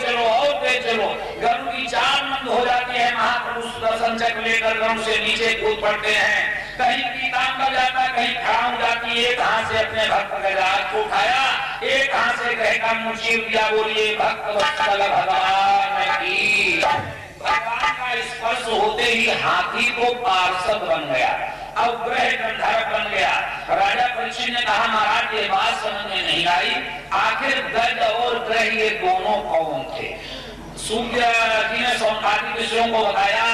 चलो और तेज चलो। गरुड़ की चाल मंद हो जाती है। महाप्रभु सुदर्शन चक्र लेकर गरुड़ से नीचे कूद पड़ते हैं। कहीं पीताम्बर जाता, कहीं खड़ा हो जाती। एक हाथ से अपने भक्त गजराज को उठाया, एक हाथ से ग्रह का मुंह चीर दिया। बोलिए भक्त वत्सल भगवान की। भगवान का स्पर्श होते ही हाथी को पार्षद बन गया, अब ग्रह गंधर्व बन गया। राजा परीक्षित ने कहा महाराज ये बात समझ में नहीं आई, आखिर गज और ग्रह ये दोनों कौन थे? सूर्य जी ने सौंकादी ऋषियों को बताया।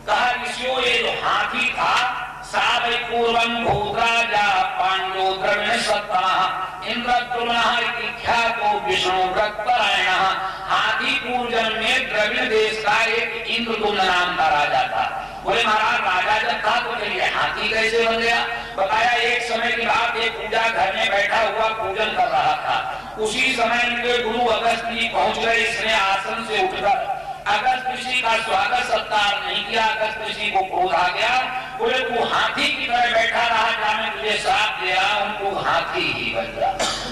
कहा ऋषियों ये जो हाथी था सावै पूर्वं भूतराजा पांडो द्रविण सत्तमः इंद्रद्युम्नः इति ख्यातो विष्णु भक्तपरायणः। हाथी पूर्वजन में द्रविण देश का एक इंद्रद्युम्न नाम का राजा था। बोले महाराज राजा जब था तो चलिए हाथी कैसे बन गया? बताया एक समय की बात, एक पूजा घर में बैठा हुआ पूजन कर रहा था। उसी समय इनके गुरु अगस्त जी पहुंच गए। इसने आसन से उठकर अगस्त ऋषि का स्वागत सत्कार नहीं किया। अगस्त ऋषि को क्रोध आ गया। बोले तू हाथी की तरह बैठा रहा, जहाँ मैं तुझे श्राप दे रहा हूं तू हाथी ही बन जा।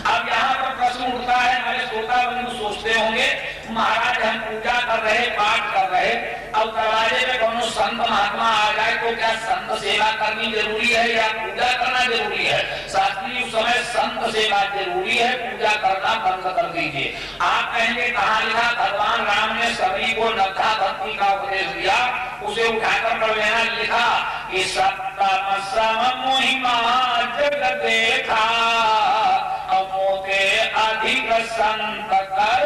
अब यहाँ पर प्रश्न उठता है, मेरे श्रोता बंधु सोचते होंगे महाराज हम पूजा कर रहे, पाठ कर रहे, अब दरवाजे में कौन संत महात्मा आ जाए तो क्या संत सेवा करनी जरूरी है या पूजा करना जरूरी है? शास्त्रीय उस समय संत सेवा जरूरी है, पूजा करना बंद कर दीजिए। आप कहेंगे कहाँ लिखा? भगवान राम ने सभी को नद्धा भक्ति का उपदेश दिया, उसे उठाकर पढ़ लेना। लिखा कि सप्तम सम महिमा जग देखा अमोते अधिक संत कर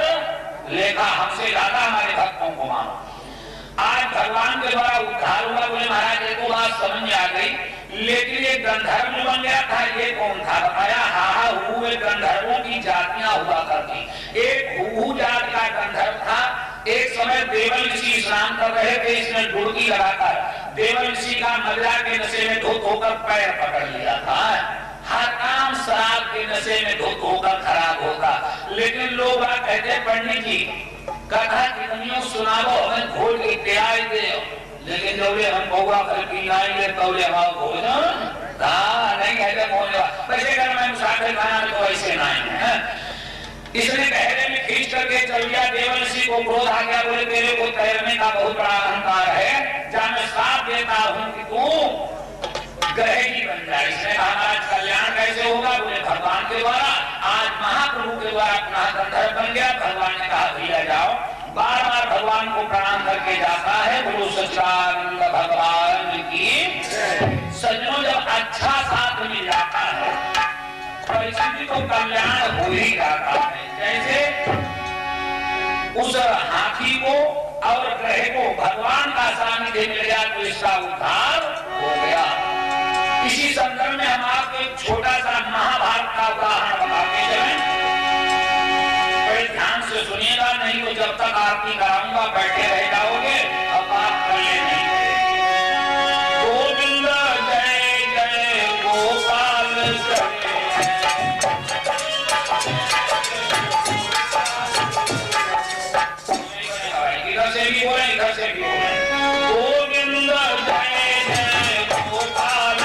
लेखा। हमसे ज्यादा हमारे भक्तों को मानो। आज भगवान के द्वारा उद्धार हुआ। बोले महाराज ये तो बात समझ में आ गई, लेकिन ये गंधर्व बन गया था, ये कौन था? बताया हाहा हु गंधर्वों की जातियां हुआ करती। एक हु जात का गंधर्व था। एक समय देवल ऋषि स्नान कर रहे थे, इसने डुबकी लगाकर देवल ऋषि का मदिरा के नशे में धुत होकर पैर पकड़ लिया था। हर काम शराब के नशे में धुत होकर खराब होगा। लेकिन लोग कहते पंडित जी कथा कितनियों सुनाओ हमें घोल के तैयारी दे, लेकिन जब हम पौवा कर पीनाएंगे तब हम भोजन नहीं कहते पहुंचेगा। वैसे अगर मैं मुसाफिर खाना में तो ऐसे ना है। इसने गहरे में खींच करके चल गया। देवल ऋषि को क्रोध आ गया। बोले तेरे को तैरने का बहुत बड़ा अहंकार है, जहाँ मैं साथ देता हूँ कि तू ग्रह ही बन जाए। इसने कहा आज कल्याण कैसे होगा? बोले भगवान के द्वारा। आज महाप्रभु के द्वारा पुनः गंधर्व बन गया। भगवान ने कहा भैया जाओ। बार बार भगवान को प्रणाम करके जाता है। बोलो सच्चिदानंद भगवान की। सज्जनों जब अच्छा साथ मिल जाता है परिस्थिति को कल्याण हो ही जाता है। जैसे उस हाथी को और ग्रह को भगवान का सानिध्य मिल गया तो इसका उद्धार हो गया। इसी संदर्भ में हम आपको एक छोटा सा महाभारत का उदाहरण बताते चलें। बड़े ध्यान से सुनिएगा, नहीं तो जब तक आरती कराऊंगा बैठे रह जाओगे, अब बात कर ले नहीं। गोविंद जय जय गोपाल इधर से भी बोले, इधर से भी बोले। गोविंद जय जय गोपाल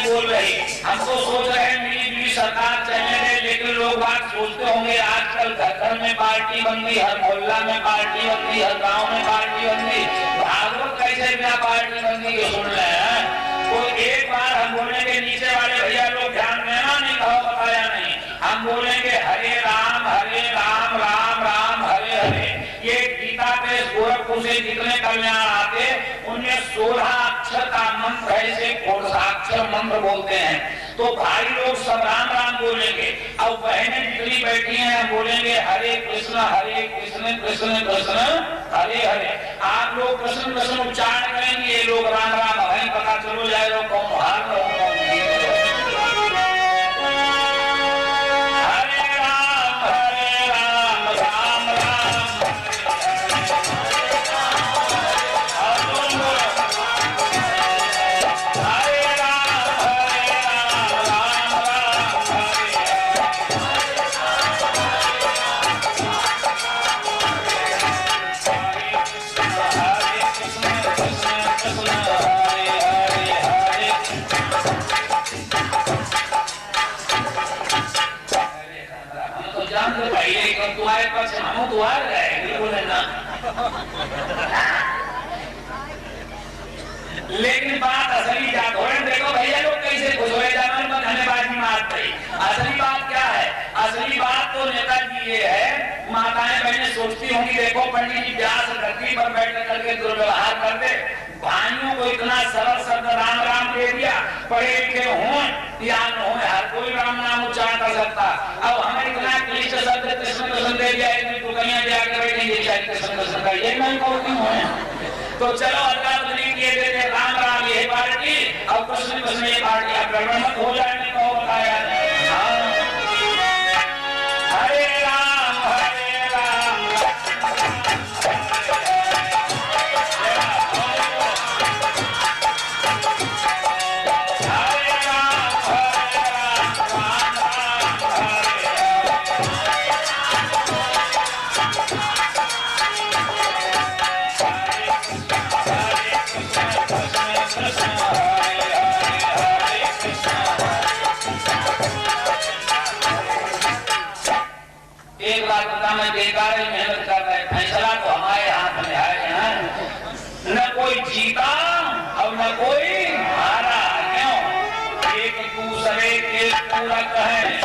बोल रही। हमको सोच रहे हैं मिली जुली सरकार चलने दे, लेकिन लोग बात सोचते होंगे आजकल घर में पार्टी बंदी, हर मोहल्ला में पार्टी बंदी, हर गांव में पार्टी बंदी। भागवत कैसे बिना पार्टी बंदी के सुन रहे हैं? तो एक बार हम बोलेंगे नीचे वाले भैया लोग ध्यान देना, नहीं कहो बताया नहीं। हम बोलेंगे हरे राम राम राम हरे हरे। ये गीता पे गोरखपुर से जितने कल्याण आते उनमें 16 अक्षर का मंत्र है, इसे घोषाक्षर मंत्र बोलते हैं। तो भाई लोग सब राम राम बोलेंगे और बहनें जितनी बैठी हैं बोलेंगे हरे कृष्ण कृष्ण कृष्ण हरे हरे। आप लोग कृष्ण कृष्ण उच्चारण करेंगे, ये लोग राम राम हरे, पता चलो जाएगा कौन हार कौन हरे हम तो आ गए बिल्कुल ना। लेकिन बात असली बात हो, देखो भैया लोग कैसे खुश हो जाना धन्यवादी मारते। असली बात क्या है? असली बात तो नेताजी ये है, माताएं बहनें सोचती होंगी देखो पंडित जी व्यास धरती पर बैठ करके दुर्व्यवहार कर दे, भाइयों को इतना सरल शब्द राम राम दे दिया, पढ़े लिखे हों या न हो हर कोई राम नाम उच्चारण कर सकता। अब हमें इतना क्लिष्ट शब्द कृष्ण कृष्ण दे दिया, इतनी दुकानियां जाकर बैठेंगे कृष्ण कृष्ण का, ये नहीं बोलती हो। तो चलो अल्लाह बदली किए देते राम राम ये पार्टी और कृष्ण कृष्ण ये पार्टी, अब गड़बड़ मत हो जाए तो बताया। हरे राम हरे राम में बेकार ही मेहनत कर रहे, फैसला तो हमारे हाथ में है। न कोई जीता और न कोई हारा। क्यों? एक दूसरे के पूरक है।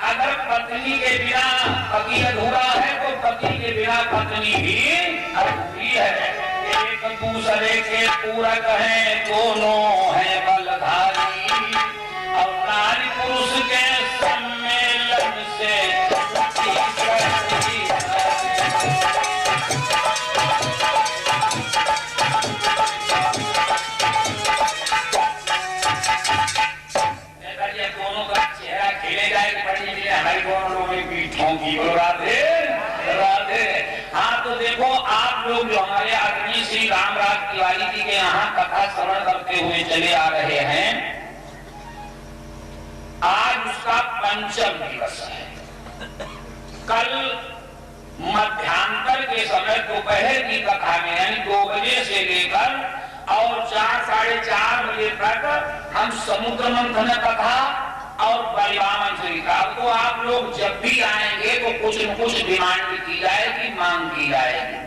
अगर पत्नी के बिना पति अधूरा है तो पति के बिना पत्नी भी अधूरी है। एक दूसरे के पूरक है, दोनों है बलधारी और नारी पुरुष के सम्मेलन से राधे राधे। हाँ तो देखो आप लोग जो हमारे आदमी श्री रामराज तिवारी जी के यहाँ कथा श्रवण करते हुए चले आ रहे हैं, आज उसका पंचम दिवस है। कल मध्यांतर के समय दोपहर की कथा में यानी 2 बजे से लेकर और 4 साढ़े 4 बजे तक हम समुद्र मंथन कथा और बलवामन चरित्र। तो आप लोग जब भी आएंगे तो कुछ न कुछ डिमांड की जाएगी, मांग की जाएगी।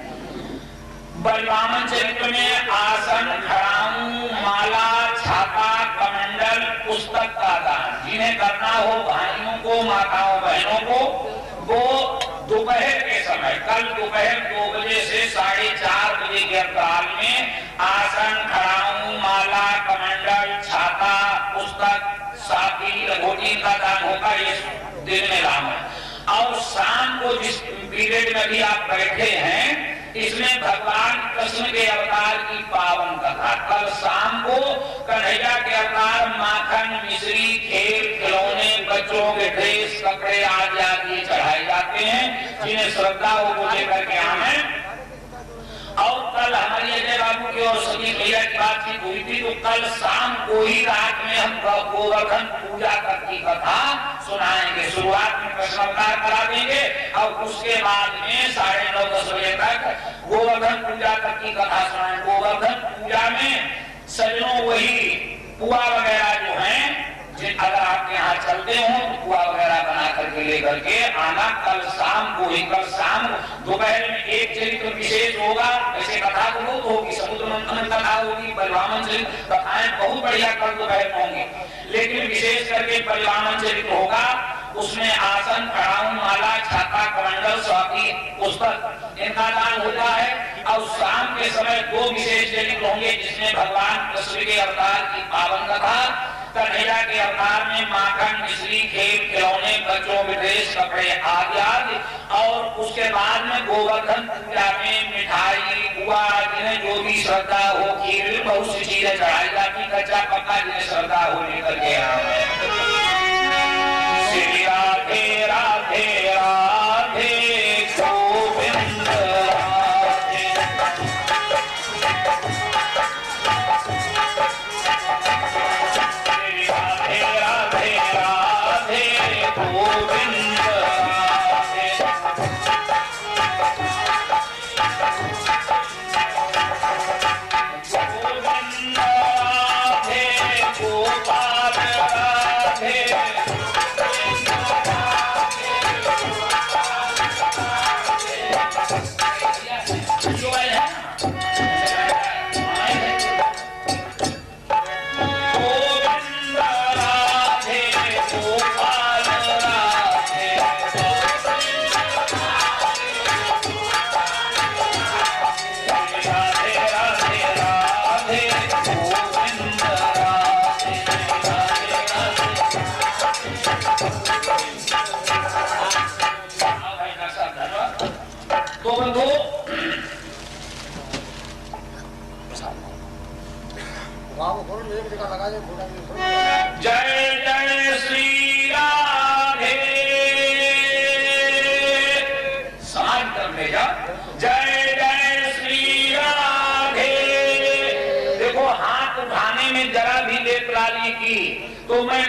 बलवामन चरित्र में आसन, खड़ाऊ, माला, छाता, कमंडल, पुस्तक का दान जिन्हें करना हो भाइयों को, माताओं बहनों को, वो दोपहर के समय कल दोपहर 2 बजे से साढ़े 4 बजे के अंतराल में आसन, खड़ाऊ, माला, कमंडल, छाता, पुस्तक, साथी लघोटी का दान होगा। ये दिन में लाभ है। और शाम को जिस पीरियड में भी आप बैठे हैं इसमें भगवान कृष्ण के अवतार की पावन कथा। कल शाम को कन्हैया के अवतार माखन, मिश्री, खेल, खिलौने, बच्चों के ड्रेस, कपड़े आदि चढ़ाए जाते हैं जिन्हें श्रद्धा हो लेकर के आए। और कल हमारी अजय बाबू की और सभी भैया की बातचीत हुई थी तो कल शाम को ही रात में हम गोवर्धन पूजा की कथा सुनाएंगे। शुरुआत में कृष्ण अवतार करा देंगे और उसके बाद में 9:30-10 बजे तक गोवर्धन पूजा की कथा सुनाएंगे। गोवर्धन पूजा में सजनों वही पुआ वगैरह जो है, अगर आपके यहाँ चलते हो तो पुआ वगैरह बना करके लेकर के आना। कल शाम को ही, कल शाम दोपहर में एक चरित्र विशेष होगा। ऐसे कथा तो बहुत होगी, समुद्र मंथन कथा होगी, बलवामन चरित्र कथाएं बहुत बढ़िया कल दोपहर में होंगी, लेकिन विशेष करके बलवामन चरित्र होगा। उसमें आसन, खड़ाऊ, माला, छाता, कमंडल, स्वाति, पुस्तक इनका दान होता है। और शाम के समय 2 विशेष चरित्र होंगे जिसमें भगवान कृष्ण के अवतार की पावन कथा, कन्हैया के अवतार में माखन, मिश्री, खेल, खिलौने, बच्चों के ड्रेस, कपड़े आदि। और उसके बाद में गोवर्धन पूजा में मिठाई, पुआ, जिन्हें जो भी श्रद्धा हो, खीर, बहुत सी चीजें चढ़ाई जाती, कच्चा पक्का जिन्हें श्रद्धा हो लेकर के श्री राधे राधे राधे गोविंद राधे। श्री राधे राधे राधे गोविंद राधे। गोविंद राधे गोपाल राधे।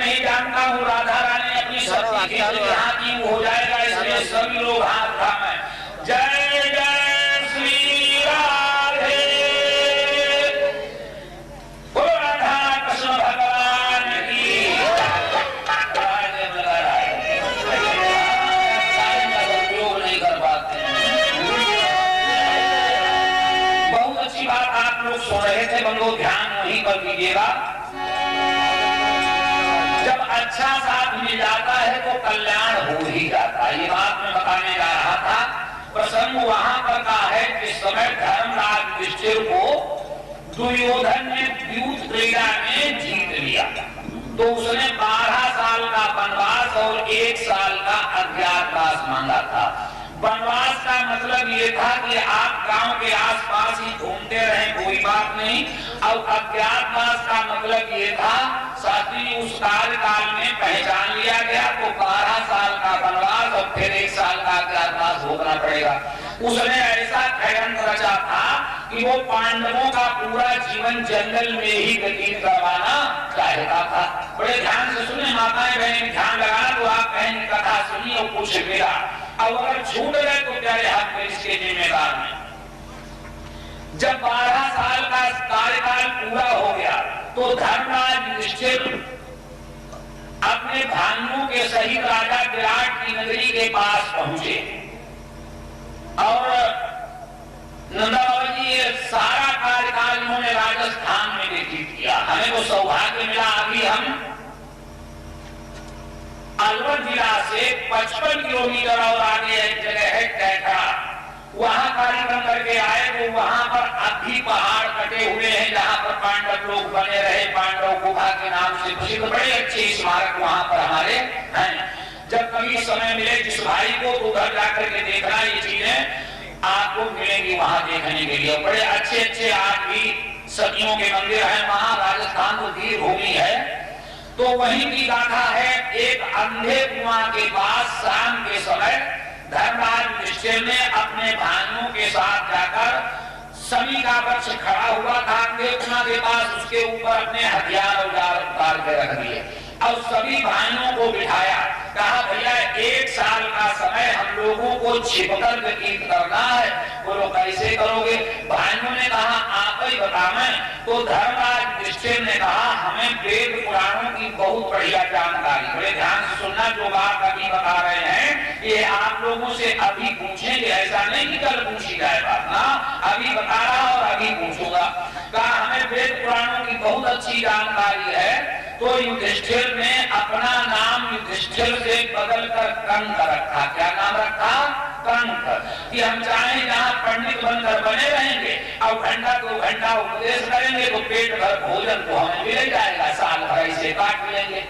नहीं जानता हूँ राधा रानी अपनी शक्ति के यहाँ की हो जाएगा, इसलिए सभी लोग हाथ उठाएं। जय जय श्री राधे, बोलो राधा कृष्ण भगवान की। उपयोग नहीं कर पाते। बहुत अच्छी बात आप लोग सुन रहे थे, बंदो ध्यान वहीं पर कीजिएगा। अच्छा साथ मिल जाता है तो कल्याण हो ही जाता है। ये बात मैं बताने जा रहा था। प्रसंग वहां पर का है कि समय धर्मराज युधिष्ठिर को दुर्योधन ने द्यूत क्रीड़ा में जीत लिया, तो उसने 12 साल का वनवास और 1 साल का अज्ञातवास मांगा था। वनवास का मतलब ये था कि आप गांव के आसपास ही घूमते रहें, कोई बात नहीं। और अज्ञातवास का मतलब ये था साथी उस काल में पहचान लिया गया तो 12 साल का वनवास और फिर 1 साल का अज्ञातवास भोगना पड़ेगा। उसने ऐसा षड्यंत्र रचा था कि वो पांडवों का पूरा जीवन जंगल में ही व्यतीत करवाना चाहता था। बड़े ध्यान से सुने माताएं बहनें, ध्यान लगाना। तो आप बहन की कथा सुनिए और कुछ मिला, और अगर छूट गए तो प्यारे हाथ में इसके जिम्मेदार में। जब 12 साल का कार्यकाल पूरा हो गया तो धर्मराज युधिष्ठिर अपने भाइयों के सहित राजा विराट की नगरी के पास पहुंचे और नंदाबाबा जी ये सारा कार्यकाल उन्होंने राजस्थान में व्यतीत किया। हमें वो सौभाग्य मिला, अभी हम अलवर जिला से 55 किलोमीटर और आगे एक जगह है कैथड़ा, वहां कार्यक्रम करके आए। तो वहां पर अभी पहाड़ कटे हुए हैं जहां पर पांडव लोग बने रहे, पांडव गुफा के नाम से प्रसिद्ध बड़े अच्छे स्मारक वहां पर हमारे हैं। जब कभी समय मिले जिस भाई को तो उधर जाकर के देखना, ये चीजें आपको मिलेंगी वहां देखने के लिए। बड़े अच्छे अच्छे आज भी सदियों के मंदिर हैं वहां, राजस्थान तो वीर भूमि है। तो वहीं की गाथा है, एक अंधे कुआं के पास शाम के समय धर्मराज युधिष्ठिर ने अपने भाइयों के साथ जाकर समी का वृक्ष खड़ा हुआ था अंधे कुआं के पास, उसके ऊपर अपने हथियार औजार उतार के रख दिए और सभी भाइयों को बिठाया। कहा भैया 1 साल का समय हम लोगों को छिपकर व्यतीत करना है। बोलो कैसे करोगे? भाइयों ने कहा आप ही बताएं। तो धर्मराज युधिष्ठिर ने कहा हमें वेद पुराणों की बहुत बढ़िया जानकारी। बड़े ध्यान से सुनना, जो बात अभी बता रहे हैं ये आप लोगों से अभी पूछेंगे, ऐसा नहीं कि कल पूछी जाए बात ना, अभी बता रहा और अभी पूछूंगा। कहा हमें वेद पुराणों की बहुत अच्छी जानकारी है। तो युधिष्ठिर ने अपना नाम युधिष्ठिर से बदलकर कंक रखा। क्या नाम रखा? कंक। कि हम चाहे जहाँ पंडित बनकर बने रहेंगे और घंटा 2 घंटा उपदेश करेंगे तो पेट भर भोजन तो हमें मिल जाएगा, साल भर ऐसे काट लेंगे।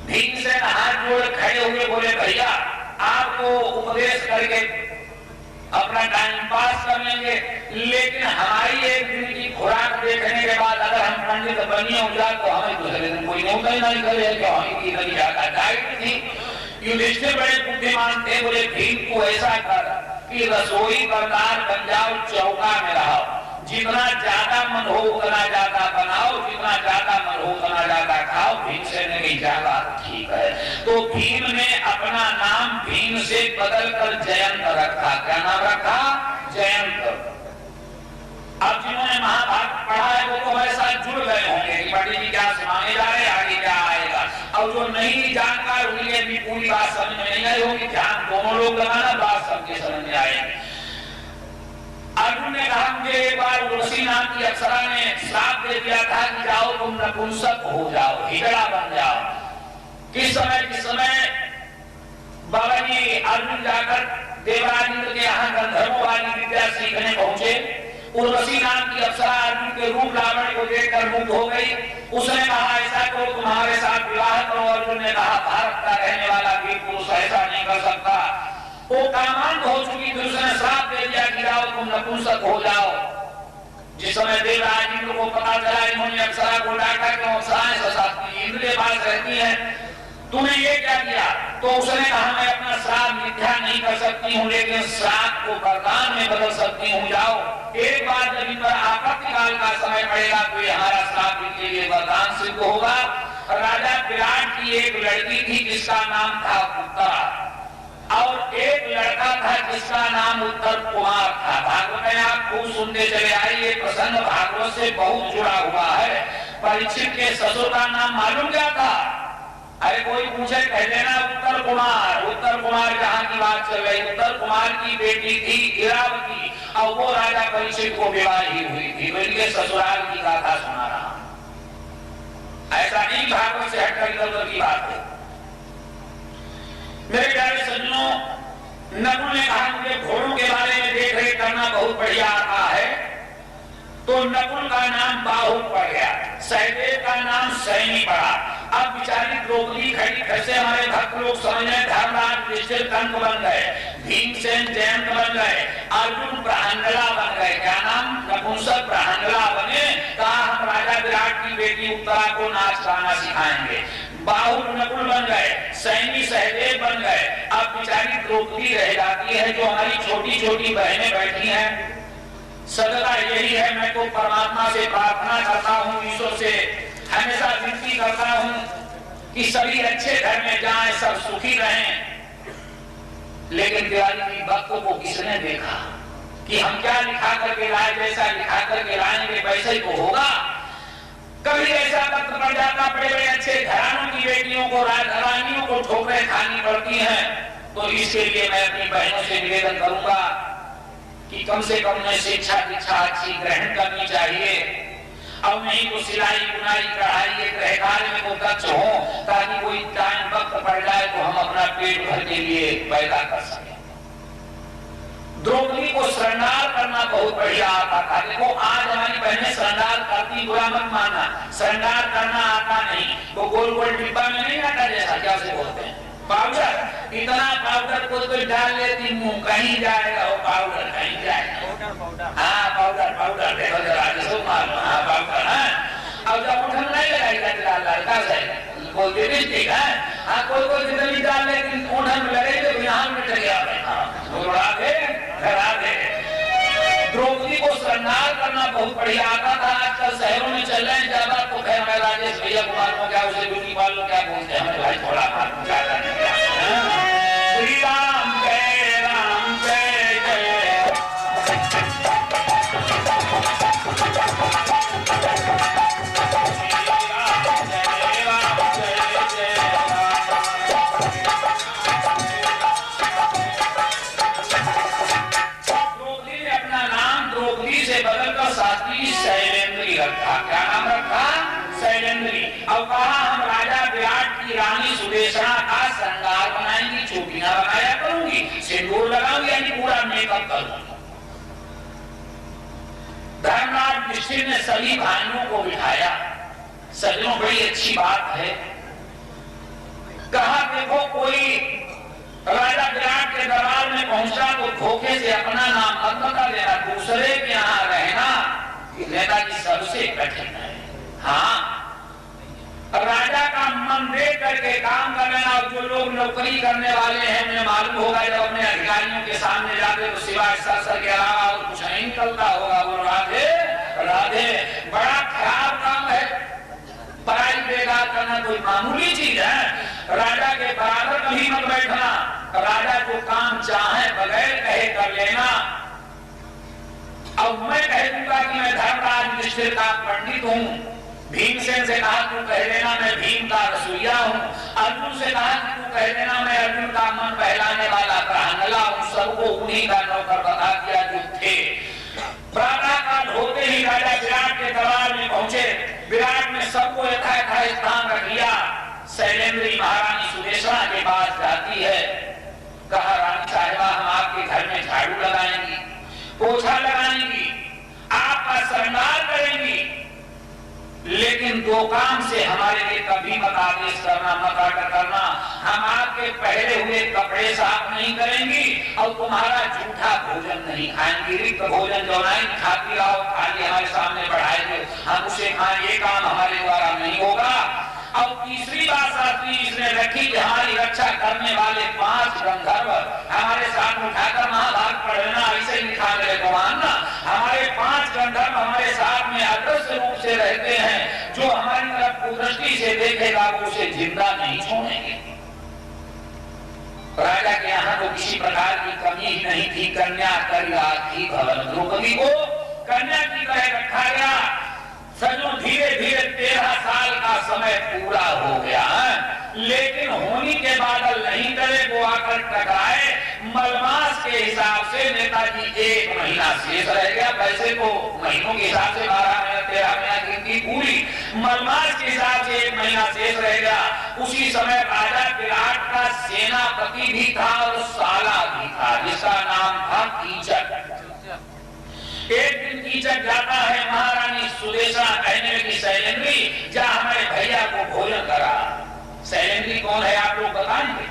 भीमसेन हाथ जोड़ खड़े हुए बोले भैया आपको उपदेश करके अपना टाइम पास कर लेंगे, लेकिन हमारी एक दिन की खुराक देखने के बाद अगर हम पंडित बनिए हो जाए तो हमें दूसरे दिन कोई नौकरी नहीं करे। तो हमें की ज्यादा डाइट थी। युधिष्ठिर बड़े बुद्धिमान थे, बोले भीम को ऐसा कर कि रसोई बरदार बन जाओ, चौका में रहो, जितना ज्यादा मन हो उतना ज्यादा बनाओ, जितना ज्यादा मन हो उतना ज्यादा खाओ। भीम से नहीं ज्यादा ठीक है। तो भीम ने अपना नाम भीम से बदलकर जयंत रखा। क्या नाम रखा? जयंत। अब जिन्होंने महाभारत पढ़ा है वो तो हमारे साथ जुड़ गए होंगे कि पंडित जी क्या सुनाने जा रहे, आगे क्या आएगा। और जो नहीं जानकार उन्हें भी पूरी बात समझ में नहीं आई होगी। ध्यान दोनों लोग लगाना, बात सबके समझ में आएगी। अर्जुन ने कहा मुझे एक बार उर्वशी नाम की अप्सरा ने श्राप दे दिया था कि जाओ तुम नपुंसक हो जाओ, हिजड़ा बन जाओ। किस समय बाबा जी अर्जुन जाकर देवराज के यहाँ गंधर्वों वाली विद्या सीखने पहुंचे। उर्वशी नाम की अप्सरा अर्जुन के रूप रावण को देखकर मुग्ध हो गई। उसने कहा ऐसा करो तुम्हारे साथ विवाह करो। अर्जुन ने कहा भारत का रहने वाला वीर पुरुष ऐसा नहीं कर सकता। वो कामांत हो चुकी थी, उसने श्राप दे दिया कि जाओ तुम नपुंसक हो जाओ। जिस समय देवराज इंद्र को पता चला इन्होंने अप्सरा को डांटा कि अप्सराएं सशास्त्री इंद्र के पास रहती हैं, तूने ये क्या किया? तो उसने कहा मैं अपना श्राप मिथ्या नहीं कर सकती हूँ, लेकिन श्राप को वरदान में बदल सकती हूँ। जाओ एक बार जब इन पर आपत्ति काल का समय पड़ेगा तो ये हमारा श्राप इनके लिए वरदान सिद्ध होगा। राजा विराट की एक लड़की थी जिसका नाम था उत्तरा, और एक लड़का था जिसका नाम उत्तर कुमार था। भागवत में आप खूब सुनते चले आइए, प्रसन्न भागवत से बहुत जुड़ा हुआ है। परीक्षित के ससुर का नाम मालूम क्या था? अरे कोई पूछे कह देना उत्तर कुमार। उत्तर कुमार जहां की बात चल रही, उत्तर कुमार की बेटी थी इरावती, और वो राजा परीक्षित को विवाही हुई थी। इनके ससुराल की गाथा सुना रहा, ऐसा नहीं भागवत से हटकर इधर उधर की बात है। मेरे प्यारे सज्जनों, नकुल ने कहा मुझे घोड़ों के बारे में देख रेख करना बहुत बढ़िया आता है, तो नकुल का नाम बाहु पड़ गया, सहदेव का नाम सैनी पड़ा। अब बेचारी द्रौपदी खड़ी कैसे हमारे भक्त लोग समझ रहे, धर्मराज युधिष्ठिर कंक बन गए, भीमसेन जयंत बन गए, अर्जुन प्रहंगला बन गए। क्या नाम? नपुंसक प्रहंगला बने। कहा हम राजा विराट की बेटी उत्तरा को नाच गाना सिखाएंगे। बाहु नकुल बन गए, सैनी सहदेव बन गए। अब बेचारी द्रौपदी रह जाती है, जो हमारी छोटी छोटी बहनें बैठी हैं। सदा यही है, मैं तो परमात्मा से प्रार्थना करता हूँ, ईश्वर से हमेशा विनती करता हूँ कि सभी अच्छे घर में जाएं, सब सुखी रहें। लेकिन दिवाली की वक्त को किसने देखा कि हम क्या लिखा करके लाए, जैसा लिखा करके लाएंगे वैसे ही तो होगा। कभी ऐसा वक्त पड़ जाता, बड़े बड़े अच्छे घरानों की बेटियों को, राजघरानियों को ठोकरें खानी पड़ती हैं। तो इसके लिए मैं अपनी बहनों से निवेदन करूंगा कि कम से कम में शिक्षा दीक्षा अच्छी ग्रहण करनी चाहिए, और नहीं तो सिलाई बुनाई कढ़ाई गृह कार्य में को दक्ष हो, ताकि कोई टाइम वक्त पड़ जाए तो हम अपना पेट भर के लिए पैदा कर सकें। द्रौपदी को श्रृंगार करना बहुत बढ़िया आता था। देखो आज हमारी बहनें श्रृंगार करती, बुरा मत मानना, श्रृंगार करना आता नहीं। वो गोल गोल डिब्बा में नहीं आता, जैसा क्या से बोलते हैं पाउडर, इतना पाउडर कोई डाल लेती, मुंह कहीं जाएगा वो पाउडर, कहीं जाएगा। हाँ पाउडर पाउडर देखो जरा, हाँ पाउडर। हाँ अब जब उठन नहीं लगाएगा लाल लाल का से बोलते ठीक है। हाँ कोई कोई जितनी डाल लेकिन उठन में लगे तो यहाँ में चले आते, राधे राधे। द्रौपदी को श्रृंगार करना बहुत बढ़िया आता था। आजकल शहरों में चल रहे हैं ज्यादा, तो खैर मैं राजेश भैया को मालूम क्या, उसे ब्यूटी पार्लर क्या बोलते हैं, भाई थोड़ा मालूम क्या करने क्या। श्री राम जय राम जय जय। शैलेंद्री रखा। क्या नाम रखा? शैलेंद्री। और कहा हम राजा विराट की रानी सुदेशना का श्रृंगार बनाएंगी, चोटियां बनाया करूंगी, सिंदूर लगाऊंगी, यानी पूरा मेकअप करूंगी। धर्मराज युधिष्ठिर ने सभी भाइयों को बिठाया। सज्जनों बड़ी अच्छी बात है। कहा देखो कोई राजा विराट के दरबार में पहुंचा तो धोखे से अपना नाम मत बता देना, दूसरे के यहाँ रहना नेताजी सबसे कठिन है। हाँ राजा का मन देख करके काम कर लेना। और जो लोग नौकरी करने वाले हैं उन्हें मालूम होगा जब अपने अधिकारियों के सामने जाते तो सिवाय सर के अलावा और कुछ नहीं निकलता होगा। वो राधे राधे बड़ा खराब काम है। पढ़ाई बेकार करना कोई मामूली चीज है। राजा के बराबर कभी मत बैठना। राजा जो काम चाहे बगैर कहे कर लेना। अब मैं कह दूंगा कि मैं धर्मराज युधिष्ठिर का पंडित हूँ। भीमसेन से कहा तू कह देना मैं भीम का रसोइया हूँ। अर्जुन से कहा तू कह देना मैं अर्जुन का मन बहलाने वाला प्रहंगला हूँ। सबको उन्हीं का नौकर बता दिया जो थे। प्रातः काल होते ही राजा विराट के दरबार में पहुंचे। विराट ने सबको यथा स्थान रख लिया। शैलेंद्री महारानी सुदेशना के पास जाती है। कहा रानी साहिबा हम आपके घर में झाड़ू लगाएंगी, पोछा लगाएंगी, आपका श्रृंगार करेंगी, लेकिन दो काम से हमारे लिए कभी मत आदेश करना, मत आर्डर करना। हम आपके पहले हुए कपड़े साफ नहीं करेंगी और तुम्हारा झूठा भोजन नहीं खाएंगी। रिक्त भोजन जो नहीं खाती रहो, खाली हमारे सामने बढ़ाएंगे, हम उसे खाएं, ये काम हमारे द्वारा नहीं होगा। और तीसरी बात शास्त्री इसने रखी कि हमारी रक्षा करने वाले 5 गंधर्व हमारे साथ उठाकर महाभारत पढ़ना, ऐसे ही लिखा मेरे को मानना। हमारे 5 गंधर्व सब हमारे साथ में अदृश्य रूप से रहते हैं। जो हमारी तरफ कुदृष्टि से देखेगा वो उसे जिंदा नहीं छोड़ेंगे। राजा के यहाँ तो किसी प्रकार की कमी ही नहीं थी। कन्या थी भवन, द्रौपदी को कन्या की तरह रखा गया। सजो धीरे धीरे 13 साल का समय पूरा हो गया, लेकिन होनी के बादल नहीं डरे, वो आकर टकराए। मलमास के हिसाब से नेताजी 1 महीना शेष रह गया। वैसे तो महीनों के हिसाब से 12 महीना 13 महीना गिनती पूरी, मलमास के हिसाब से 1 महीना शेष रह गया। उसी समय राजा विराट का सेनापति भी था और साला भी था, जिसका नाम था कीचक। एक दिन कीचक जाता है, महारानी सुदेशा कहने लगी, शैलेंद्री जा हमारे भैया को भोजन करा। शैलेंद्री कौन है आप लोग बताएंगे?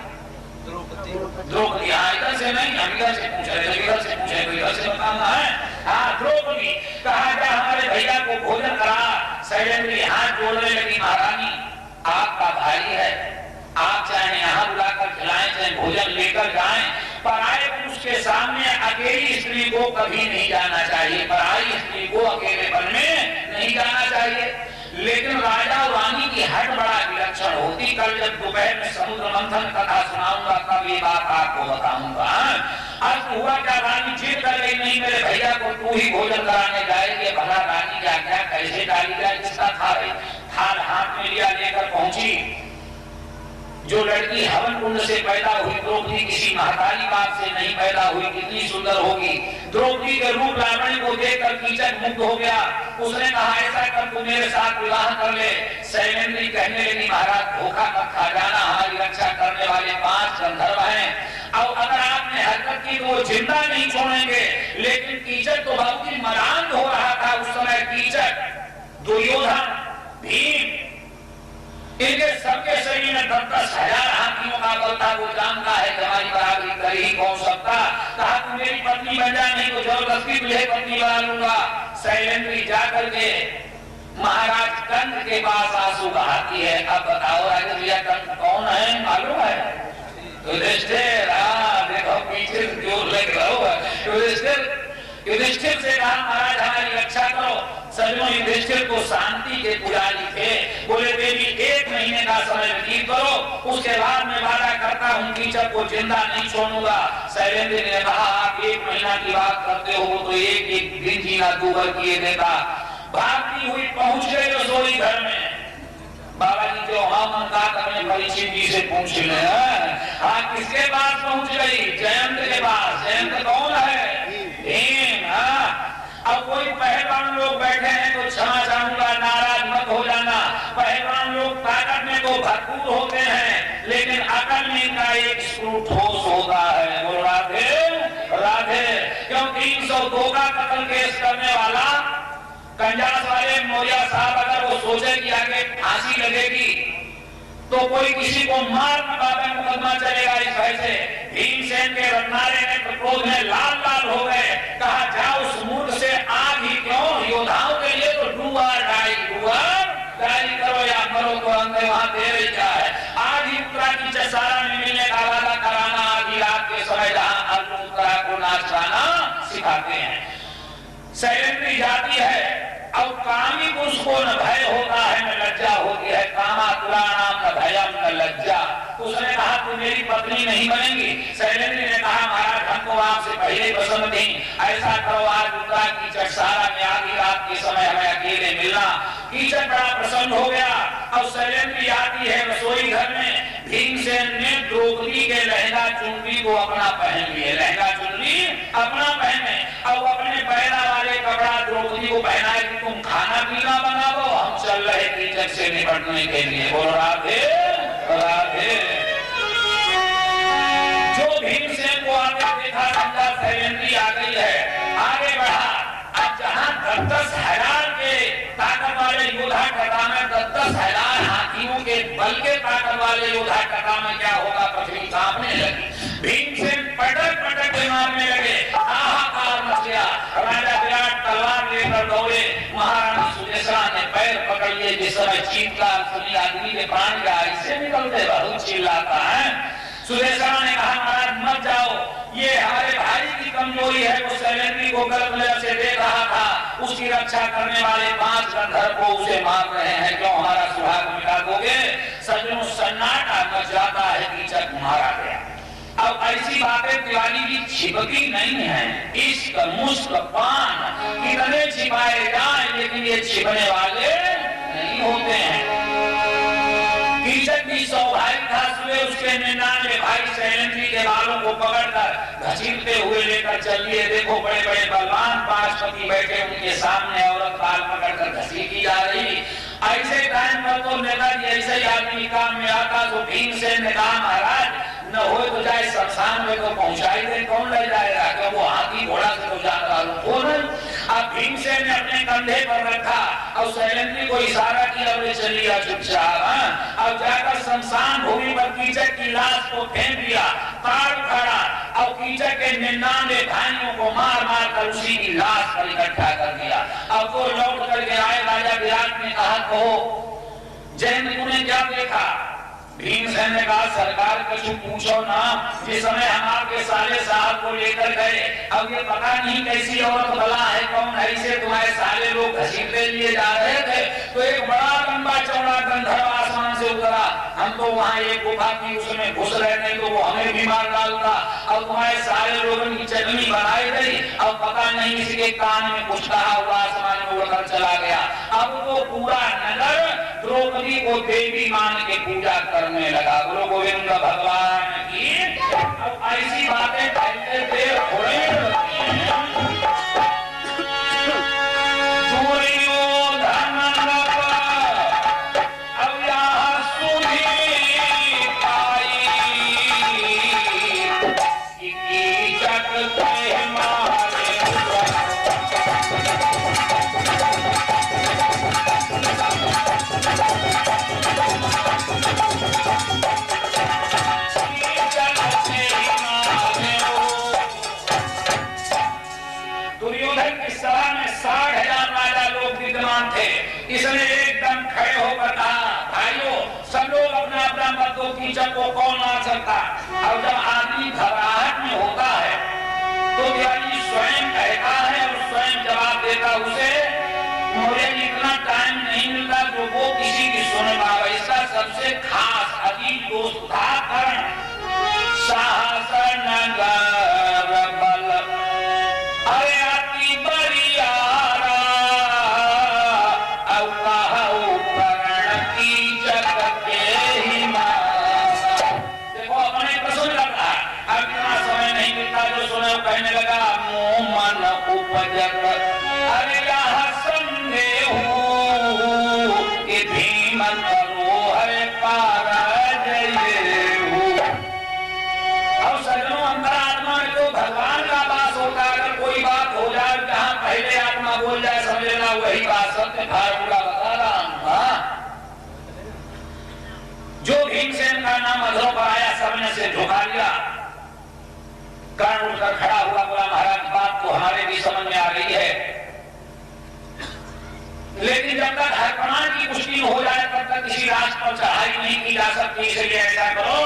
द्रौपदी। हाँ, इधर से नहीं, हम इधर से पूछ रहे थे, इधर से पूछे तो इधर से बताना है। हाँ, द्रौपदी कहा जा हमारे भैया को भोजन करा। शैलेंद्री हाथ जोड़ने लगी, महारानी आपका भाई है, आप चाहे यहाँ बुलाकर खिलाएं, चाहे भोजन लेकर जाएं, पराये पुरुष के सामने अकेली स्त्री को कभी नहीं जाना चाहिए, पराई स्त्री को अकेलेपन में नहीं जाना चाहिए। लेकिन राजा और रानी की हट बड़ा विलक्षण होती। कल जब दोपहर में समुद्र मंथन कथा सुनाऊंगा तब ये बात आपको बताऊंगा। आज हुआ क्या, रानी जिद कर गई, नहीं मेरे भैया को तू ही भोजन कराने जाएगी। भला रानी क्या क्या कैसे डाली जाए, किसका थाल हाथ में लिया लेकर पहुंची। जो लड़की हवन कुंड से पैदा हुई, द्रौपदी किसी महतारी बाप से नहीं पैदा हुई, कितनी सुंदर होगी। द्रौपदी के रूप लावण्य को देखकर कीचक मुग्ध हो गया। उसने कहा ऐसा कर तू मेरे साथ विवाह कर ले। शैलेंद्री कहने लगी, महाराज धोखा मत खा जाना, हमारी रक्षा करने वाले 5 गंधर्व हैं और अगर आपने हरकत की तो वो जिंदा नहीं छोड़ेंगे। लेकिन कीचक तो बहुत ही मरांत हो रहा था उस समय। कीचक, दुर्योधन, भीम, इनके सबके शरीर में 10,000 हाथियों का बल था। वो जानता है कि हमारी बराबरी कर ही कौन सकता। कहा तू मेरी पत्नी बन जा, नहीं तो जबरदस्ती तुझे पत्नी बना लूंगा। शैलेंद्री जाकर के महाराज कंस के पास आंसू बहाती है। अब बताओ राजा भैया कंस कौन है, मालूम है? युधिष्ठिर। देखो पीछे जोर लग रहा है। युधिष्ठिर से कहा महाराज हमारी रक्षा करो। सजनों युधिष्ठिर को शांति के पुजारी थे। बोले देवी 1 महीने का समय व्यतीत करो, उसके बाद मैं वादा करता हूँ कीचक को जिंदा नहीं छोड़ूंगा। शैलेंद्र ने कहा आप 1 महीना की बात करते हो तो एक दिन जीना 2 बार किए देता। भागती हुई पहुंच गई रसोई घर में। बाबा जी जो हाँ मन का अपने परीक्षित जी से पूछ ले। हाँ, किसके पास पहुंच गई? जयंत के पास। जयंत कौन है? भीम। अब कोई पहलवान लोग बैठे हैं तो क्षमा चाहूंगा, नाराज मत हो जाना। पहलवान लोग ताकत में तो भरपूर होते हैं, लेकिन अकल में इनका एक स्क्रू ठोस होता है। बोल राधे राधे। क्यों 302 का कत्ल केस करने वाला कंजास वाले मौर्य साहब अगर वो सोचे कि आगे फांसी लगेगी तो कोई किसी को मार न पावे, मुकदमा चलेगा इस भय से। भीमसेन के रत्नारे ने क्रोध में लाल लाल हो गए। कहा जाओ उस मूर्ख से आग ही क्यों, योद्धाओं के लिए तो डूअर डाई करो या मरो तो अंदर वहां दे रही क्या है। आज ही उत्तरा की चसारा में मिलने का वादा कराना, आधी रात के समय जहां अर्जुन उत्तरा को नाच गाना सिखाते हैं। शैलेंद्री जाती है और कामी पुरुष को न भय होता है न लज्जा होती है। कामातुराणाम न भयम न लज्जा। उसने कहा तू मेरी पत्नी नहीं बनेगी। शैलेंद्री ने कहा महाराज हमको आपसे पहले पसंद थी, ऐसा करो आज उत्तरा कीचक सारा में आधी रात के समय हमें अकेले मिलना। कीचक बड़ा प्रसन्न हो गया और शैलेंद्री आती है रसोई घर में। भीमसेन ने द्रौपदी के लहंगा चुनरी को अपना पहन लिए। लहंगा चुनरी अपना पहने और अपने पैदा वाले कपड़ा द्रौपदी को पहनाए कि तुम खाना पीना बनाओ, हम चल रहे कीचक से निपटने के लिए। बोलो राधे राधे। जो भीमसेन को आगे देखा समझा शैलेंद्री आ गई है, आगे बढ़ा। अब जहां 10,000 के ताकत वाले योद्धा कथा में 10,000 हाथियों के बल के ताकत वाले योद्धा कथा में क्या होगा, पृथ्वी कांपने लगी। भीमसेन पटक पटक के मारने लगे, हाहाकार मच गया। राजा विराट तलवार लेकर दौड़े। महारानी सुदेशना ने पैर पकड़ लिए। जिस समय चीत्कार सुनी आदमी के प्राण का ऐसे निकलते बहुत चिल्लाता है। सुदेशना ने कहा महाराज मत जाओ, ये हमारे भाई की कमजोरी है। वो शैलेंद्री को गलत नजर से देख रहा था। उसकी रक्षा करने वाले 5 गंधर्व को उसे मार रहे हैं, क्यों हमारा सुहाग मिटा दोगे? सज्जनों सन्नाटा मच जाता है, कीचक मारा गया। अब ऐसी बातें दिवाली की छिपती नहीं है। इश्क मुश्क पान कितने छिपाए जाए, लेकिन ये छिपने वाले नहीं होते हैं। कीचक भी सौभाग्य था, सुबह उसके 99 भाई शैलेंद्री के बालों को पकड़कर घसीटते हुए लेकर चलिए। देखो बड़े बड़े बलवान 5 पति बैठे, उनके सामने औरत बाल पकड़कर घसीटी जा रही। ऐसे टाइम पर तो नेताजी ऐसे ही आदमी काम में आता तो भीमसेन ने कहा महाराज न हो तो जाए शमशान में तो पहुंचाई दे, कौन ले जाएगा? क्यों वो हाथी घोड़ा से तो जाता हो नहीं। अब भीमसेन ने अपने कंधे पर रखा और शैलेंद्री को इशारा किया, बोले चलिए चुपचाप। अब जाकर शमशान भूमि पर कीचक की लाश को फेंक दिया, ताड़ खड़ा और कीचक के 99 भाइयों को मार मार कर उसी की लाश पर इकट्ठा कर दिया। अब वो लौट करके आए, राजा विराट ने कहा कहो जैन तूने क्या देखा? भीमसेन ने कहा सरकार कुछ पूछो ना, जिस समय हम आपके साले साहब को लेकर गए, अब ये पता नहीं कैसी औरत बला है, कौन है, इसे तुम्हारे साले लोग घसीटते लिए जा रहे थे तो एक बड़ा लंबा चौड़ा गंधर्व आसमान से उतरा। हम तो वहाँ एक गुफा थी उसमें घुस रहे, नहीं तो वो हमें भी मार डालता। अब तुम्हारे सारे लोगों की चटनी बनाई गई, अब पता नहीं इसके कान में कुछ कहा हुआ आसमान में उड़कर चला गया। अब वो पूरा नगर द्रौपदी को देवी मान के पूजा करने लगा। गुरु गोविंद भगवान की। अब ऐसी बातें कहते थे थोड़े इसने एकदम खड़े होकर कहा भाइयों सब लोग अपना अपना मत दो, कीचक को कौन मार सकता? और जब आदमी घबराहट में होता है तो दिवाली स्वयं कहता है और स्वयं जवाब देता उसे मुझे इतना टाइम नहीं मिलता जो वो किसी की सुन पावे। इसका सबसे खास अजीब दोस्त था कर्ण। साहस नगर बल अरे अति बरियारा कहने लगा मोह मन उपजत अरे यहाँ संदेह कि भीम करो हरे पाराजय हो। अब सज्जनों अंतरात्मा में तो भगवान का वास होता है। अगर कोई बात हो जाए जहाँ पहले आत्मा बोल जाए समझ लेना वही बात सत्य पूरा बता रहा हूँ। जो भीमसेन का नाम अधरों पर आया सबने से झुका लिया। कर्ण उठकर खड़ा हुआ, बोला महाराज बात तो हमारे भी समझ में आ रही है, लेकिन जब तक हर प्रमाण की पुष्टि हो जाए तब तक किसी राज पर चढ़ाई नहीं की जा सकती। इसलिए ऐसा करो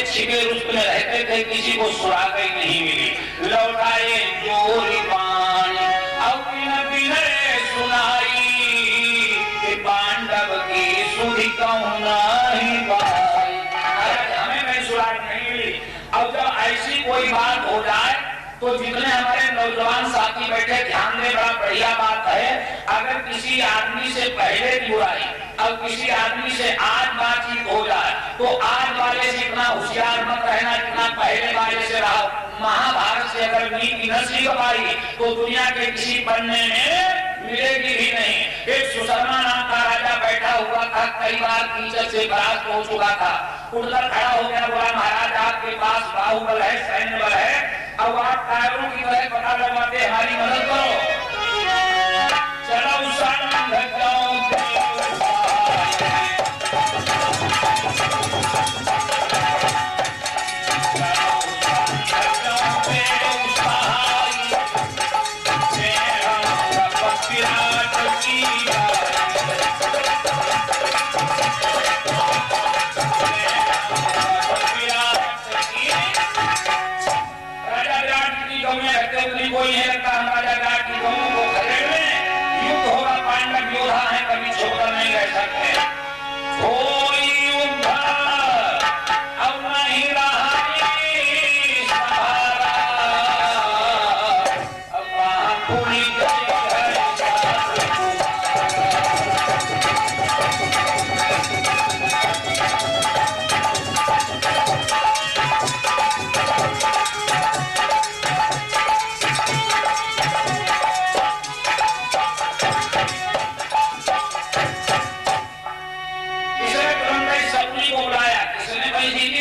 छिपे रुस्त में रहते थे, किसी को सुराग ही नहीं मिली। लौटाए जोरी पान और बिनरे सुनाई कि पांडव की सुधि कहूं नहीं पाई। हमें कहीं सुराग नहीं मिली। अब जब ऐसी कोई बात हो जाए तो जितने हमारे नौजवान साथी बैठे ध्यान दें, बड़ा बढ़िया बात है। अगर किसी आदमी से पहले की बुराई अब किसी आदमी से आज बातचीत हो जाए तो आज वाले से इतना होशियार मत रहना जितना पहले वाले से रहा। महाभारत से अगर नीति न सीख पाई तो दुनिया के किसी पन्ने में मिलेगी भी नहीं। एक सुशर्मा नाम का राजा बैठा हुआ था, कई बार कीचड़ से परास्त हो चुका था, उठकर खड़ा हो गया, बोला महाराज आपके पास बाहुबल है, सैन्य बल है, अब आप कायरों की तरह पता लगवाते हमारी मदद करो। चलो कोई नहीं लगता हम राजा विराट की गऊ को खदेड़ लें, युद्ध होगा, पांडव योद्धा है, कभी छोड़कर नहीं रह सकते। कोई युद्ध अब नहीं रहा सहारा, अब वहां पूरी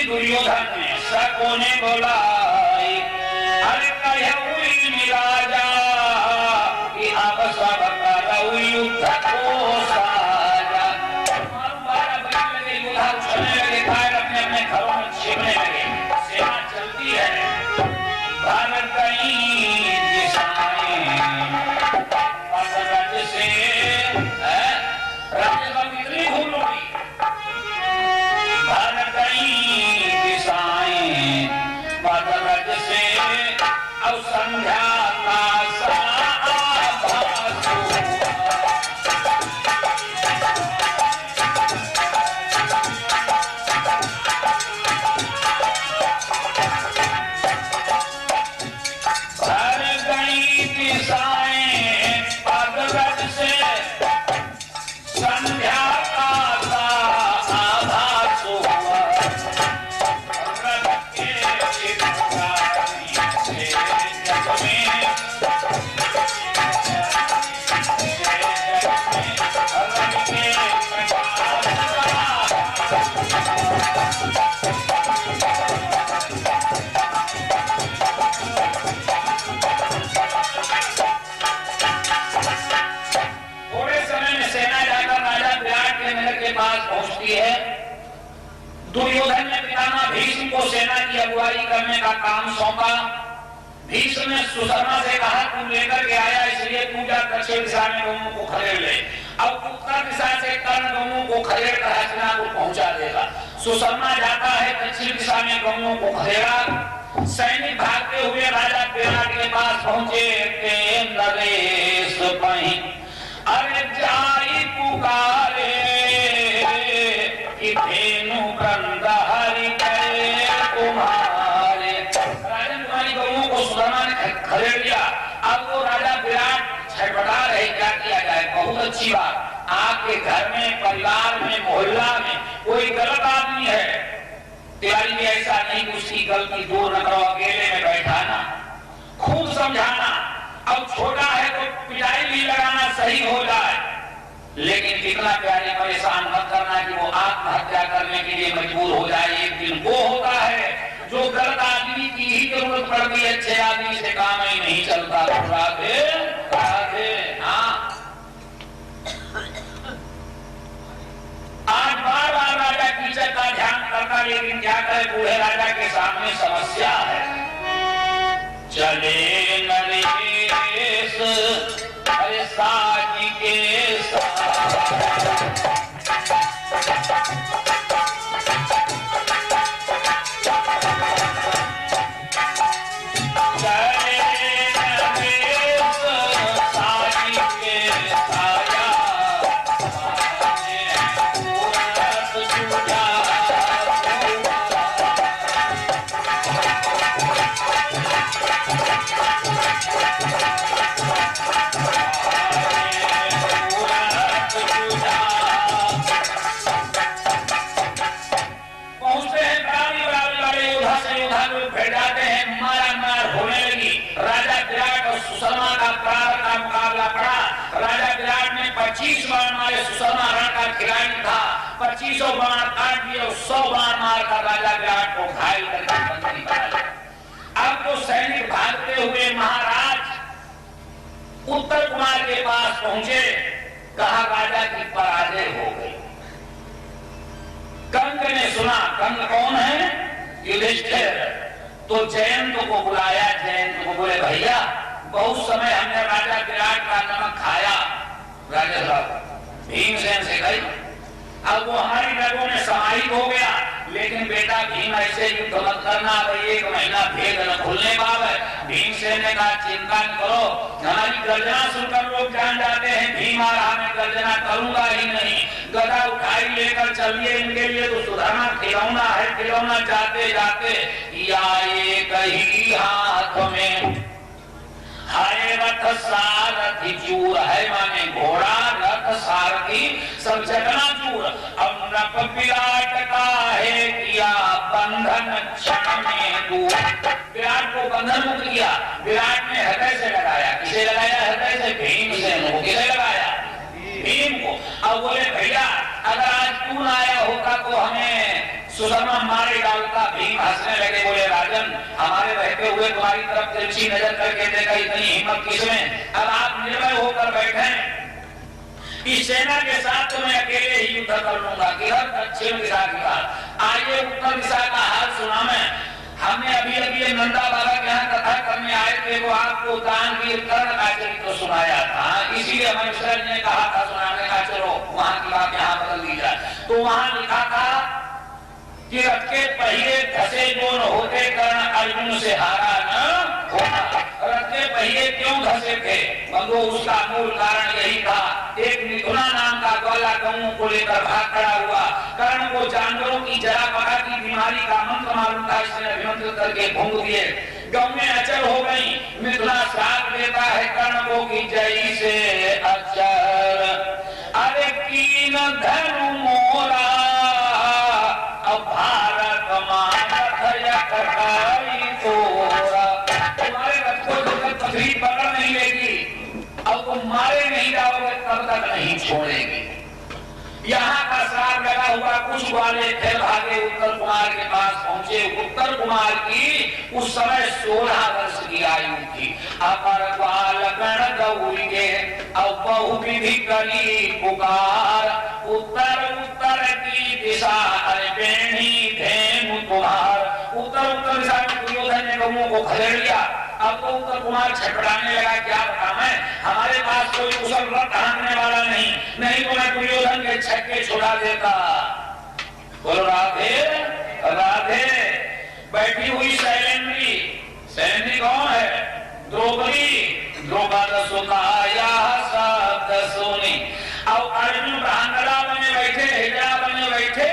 दुर्योधन ने सको ने बोला अरे कही मिला जा कि आप सब करो युद्ध को साजा। लगे युद्ध उछलने लगे, फायर अपने अपने घरों में छिपने लगे, सेना चलती है। भारत कहीं दिशाएं से राज्य सब इतनी भूल हुई, भारत कहीं से अब संध्या का भर गई दिशाएं पगरज से, संध्या का आभास हुआ। पहुंचती है। दुर्योधन ने पितामह भीष्म को सेना की अगुवाई करने का काम सौंपा। भीष्म ने सुशर्मा से कहा तू लेकर के आया, इसलिए तू जा दक्षिण दिशा में गौओं को खदेड़ ले। अब उत्तर दिशा से कर्ण गौओं को खदेड़ कर हस्तिनापुर पहुंचा देगा। सुशर्मा जाता है, दक्षिण दिशा में गौओं को खदेड़ा। सैनिक भागते हुए राजा विराट के पास पहुंचे। नरेश पही अरे जाई पुकारे कि धेनु कंद हरि करे तुम्हारे। राजा तुम्हारी गौओं को सुशर्मा ने खदेड़ लिया। अब वो राजा विराट छटपटा रहे, क्या किया जाए। बहुत अच्छी बात, आपके घर में, परिवार में, मोहल्ला में कोई गलत आदमी है, तिवारी भी ऐसा नहीं कि उसकी गलती दूर न करो, अकेले में बैठाना, खूब समझाना। अब छोटा है तो पिटाई भी लगाना सही हो जाए, लेकिन इतना प्यारे परेशान मत करना कि वो आत्महत्या करने के लिए मजबूर हो जाए। एक दिन वो होता है जो गलत आदमी की ही जरूरत पड़ती है, अच्छे आदमी से काम ही नहीं चलता। राधे राधे। हाँ, आज बार बार राजा कीचड़ का ध्यान करता, लेकिन क्या करे, बूढ़े राजा के सामने समस्या है। चले नरेश अरे साजी के साथ 25 बाण मारे। सुशर्मा रण का खिलाड़ी था, 25 बाण काट दिए, 100 बाण मारकर राजा विराट को घायल करके बंदी बना लिया। अब तो सैनिक भागते हुए महाराज उत्तर कुमार के पास पहुंचे, कहा राजा की पराजय हो गई। कंग ने सुना, कंग कौन है? युधिष्ठिर। तो जयंत को बुलाया, जयंत को बोले भैया बहुत समय हमने राजा विराट का नमक खाया, राजा साहब भीमसेन से गई, अब वो हमारी रगों में समाहित हो गया, लेकिन बेटा भीम ऐसे युद्ध मत करना, भाई 1 महीना भेद न खुलने पावे। भीमसेन ने कहा चिंता न करो, हमारी गर्जना सुनकर लोग जान जाते हैं भीम आ रहा, मैं गर्जना करूंगा ही नहीं। गदा उठाई लेकर चलिए, इनके लिए तो सुधारना खिलौना है, खिलौना जाते जाते या एक ही हाथ में हाय रथ सारथी चूर है, माने घोड़ा रथ सारथी सब जगना चूर। अब नप विराट का है किया बंधन क्षण में दूर। विराट को बंधन मुक्त किया, विराट ने हृदय से लगाया। किसे लगाया? हृदय से भीमसेन को। किसे लगाया? भीम को। अब बोले भैया अगर आज तू ना आया होता तो हमें सुशर्मा मारे डालता। भीम हंसने लगे, बोले राजन हमारे रहते हुए तुम्हारी तरफ तिरछी नजर करके देखा, इतनी हिम्मत किसमें? अब आप निर्भय होकर बैठे, इस सेना के साथ तो मैं अकेले ही युद्ध कर लूंगा। किधर? दक्षिण दिशा की बात। आइए उत्तर दिशा का हाल सुना मैं। हमने अभी अभी नंदा बाबा के यहाँ कथा करने आए थे, वो आपको दान की कर्ण का चरित्र सुनाया था, इसीलिए हमारे सर ने कहा था सुनाने का, चलो वहां की बात यहाँ बदल दी जाए। तो वहां लिखा था कि रथ के पहिए धसे जो न होते, कर्ण अर्जुन से हारा न होता। रथ के पहिए क्यों धसे थे? बंधु उसका मूल कारण यही था, एक मिथुना नाम का ग्वाला गऊ को लेकर भाग खड़ा हुआ। कर्ण को जानवरों की जरा बड़ा की बीमारी का मंत्र मालूम था, इसने अभिमंत्रित करके भूंग दिए। गऊ अचल हो गई। मिथुना श्राप देता है कर्ण को कि जय से अचल अरे कीन धनु मोरा, अब भारत तुम्हारे रथ को जब तक पथरी पकड़ नहीं लेगी, अब तुम मारे नहीं जाओगे तब तक नहीं छोड़ेगी। यहाँ का श्राप लगा हुआ। कुछ वाले फिर भागे, उत्तर कुमार के पास पहुंचे। उत्तर कुमार की उस समय 16 वर्ष की आयु थी। अपर ग्वाल गण गौरी के अब बहुविधि करी पुकार, उत्तर उत्तर की दिशा अरे बेणी धेनु तुम्हार। उत्तर दिशा में दुर्योधन ने गौओं को खदेड़ लिया। अब तो उत्तर कुमार छटपटाने लगा, क्या बताऊं मैं, हमारे पास कोई कुशल रथ हांकने वाला नहीं तो मैं दुर्योधन के छक्के छुड़ा देता। बोलो राधे राधे। बैठी हुई शैलेंद्री, शैलेंद्री कौन है? द्रौपदी। द्रौपद सुताया शब्द सुनी। अब अर्जुन ब्राह्मणा बने बैठे, हिजड़ा बने बैठे।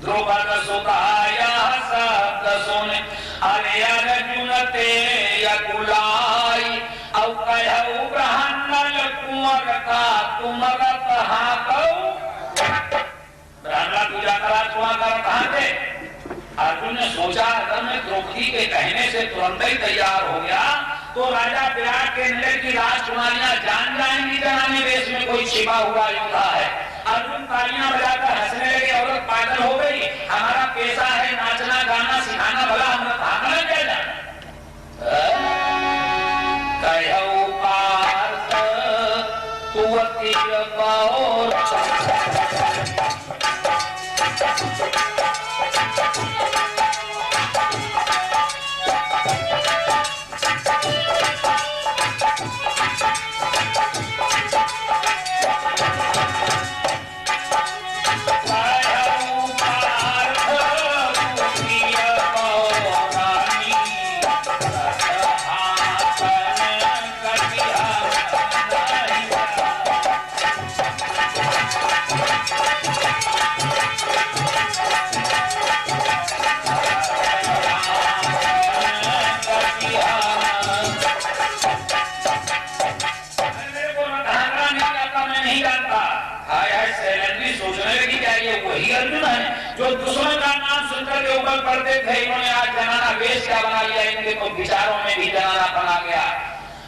द्रौपद सुताया शब्द सुनी, अरे अर्जुन ते यकुलाई। अब कहु ब्राह्मण कुंवर का तुमरा कहाँ कहो, ब्राह्मणा पूजा करा तुम्हारा कहाँ थे? अर्जुन ने सोचा अगर मैं द्रौपदी के कहने से तुरंत ही तैयार हो गया तो राजा विराट के नगर की राजकुमारियां जान जाएंगी जनाने वेश में कोई छिपा हुआ योद्धा है। अर्जुन तालियां बजाकर हंसने लगे, औरत पागल हो गई, हमारा पेशा है नाचना गाना सिखाना, भला हम भागना क्या जाना। कहु पार्थ तू अति बाहोर, जो दुश्मन का नाम सुनकर के उबल पड़ते थे, इन्होंने आज जनाना वेश क्या बना लिया, इनके तो विचारों में भी जनाना बना गया।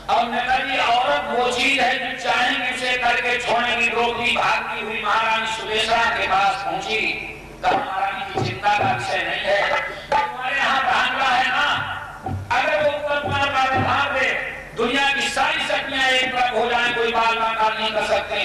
और नेताजी औरत वो चीज है जो चाहेंगे उसे करके छोड़ने की द्रौपदी भागती हुई महारानी सुदेशना के पास पहुंची। कहा महारानी की चिंता का विषय नहीं है, तुम्हारे यहाँ भांगड़ा है ना, अगर वो उत्तर कुमार का व्यवहार दे दुनिया की सारी शक्तियां एक तरफ हो जाए, कोई बाल बाकाल नहीं कर सकते।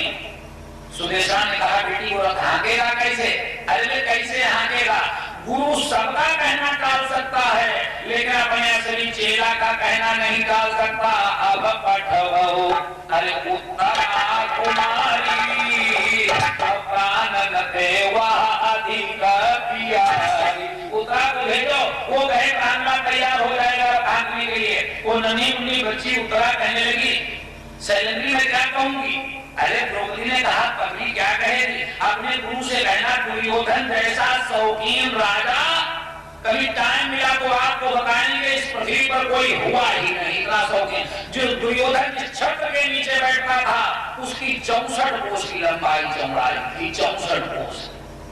सुदेशना ने कहा बेटी वो हाँकेगा कैसे? अरे कैसे हाँकेगा? गुरु सबका कहना टाल सकता है लेकिन अपने असली चेला का कहना नहीं टाल सकता। अब पठवो अरे उत्तरा कुमारी प्राणन देवा अधिक प्यारी। उत्तरा को भेजो, वो कहे भांगड़ा तैयार हो जाएगा भागने के लिए। वो नन्ही मुन्नी बच्ची उत्तरा कहने लगी शैलेंद्री मैं क्या कहूंगी? अरे द्रौपदी ने कहा पत्नी क्या कहेगी? अपने गुरु से कहना दुर्योधन जैसा शौकीन राजा कभी टाइम मिला तो आपको बताएंगे इस पृथ्वी पर कोई हुआ ही नहीं इतना शौकीन। जो दुर्योधन जिस छत्र के नीचे बैठता था उसकी 64 कोस की लंबाई चौड़ाई थी, 64 कोस।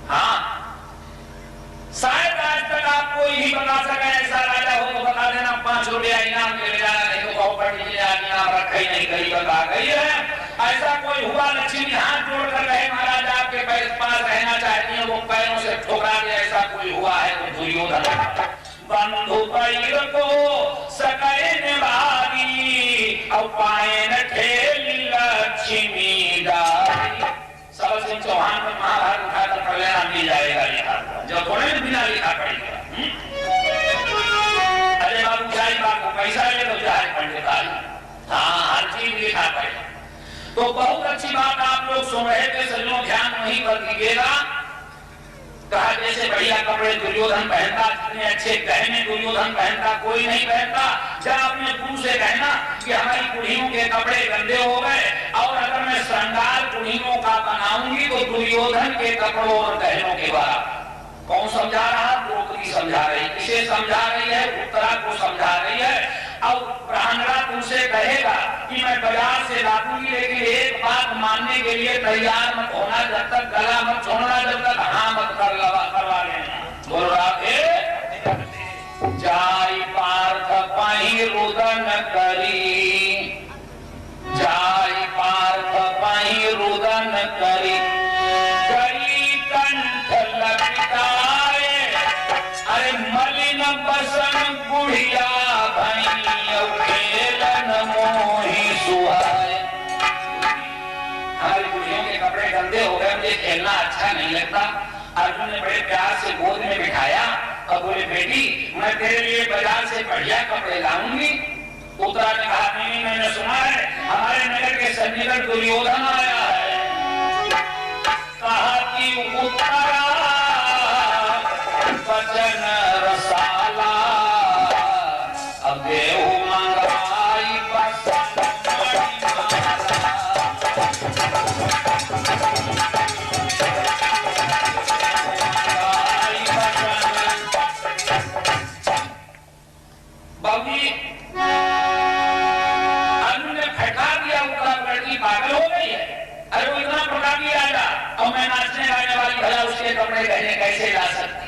हाँ शायद आज तक आप कोई भी बता सके ऐसा राजा हो तो बता देना, 5 रुपया इनाम ले जाना, नहीं तो कहो पढ़ इनाम रखा ही नहीं, गई बता गई है। ऐसा कोई हुआ लक्ष्मी हाथ जोड़कर रहे महाराज आपके पैर पास रहना चाहती है, वो पैरों से ठोकरा दे, ऐसा कोई हुआ है तो दुर्योधन। बंधु पैर को सके निभारी और पाए न ठेली लक्ष्मी डारी। सब सिंह चौहान में महाभारत उठाकर पढ़ लेना मिल जाएगा लिखा, जो थोड़े में बिना लिखा पड़ेगा। अरे बाबू चाई बाबू पैसा ले तो चाहे पंडिताई, हाँ हर चीज लिखा पड़ेगा। तो बहुत अच्छी बात आप लोग सुन रहे थे, सज्जनों ध्यान वहीं पर दीजिएगा। कहा जैसे बढ़िया कपड़े दुर्योधन पहनता, जितने अच्छे गहने दुर्योधन पहनता कोई नहीं पहनता। जब अपने गुरु से कहना कि हमारी कुड़ियों के कपड़े गंदे हो गए और अगर मैं श्रृंगार कुड़ियों का बनाऊंगी तो दुर्योधन के कपड़ों और गहनों के द्वारा। कौन समझा रहा? द्रौपदी समझा रही। किसे समझा रही है? उत्तरा को समझा रही है। और प्राणरा तुमसे कहेगा कि मैं बाजार से लाऊंगी लेकिन एक बात मानने के लिए तैयार मत होना, जब तक गला मत छोड़ना, जब तक हाँ मत करवा लेना। बोल राधे जाई पार्थ पाही रुदन करी, जाई पार्थ पाही रुदन करी, करी कंठ लपिटाए, अरे मलिन बसन बुढ़िया हमारी कुड़ियों के कपड़े गंदे हो गए, मुझे खेलना अच्छा नहीं लगता। अर्जुन ने बड़े प्यार से गोद में बिठाया और बोले बेटी मैं तेरे लिए बाजार से बढ़िया कपड़े लाऊंगी। उत्तरा ने कहा नहीं, मैंने सुना है हमारे नगर के सन्निकट दुर्योधन आया है। कहा कि उत्तरा वचन रसाला अब देहु मंगाई बसन बाबूजी अर्जुन ने फटकार दिया। उत्तरा लड़की पागल हो गई है। अरे वो इतना प्रतापी राजा और मैं नाचने गाने वाली भला उसके कपड़े गहने कैसे ला सकती?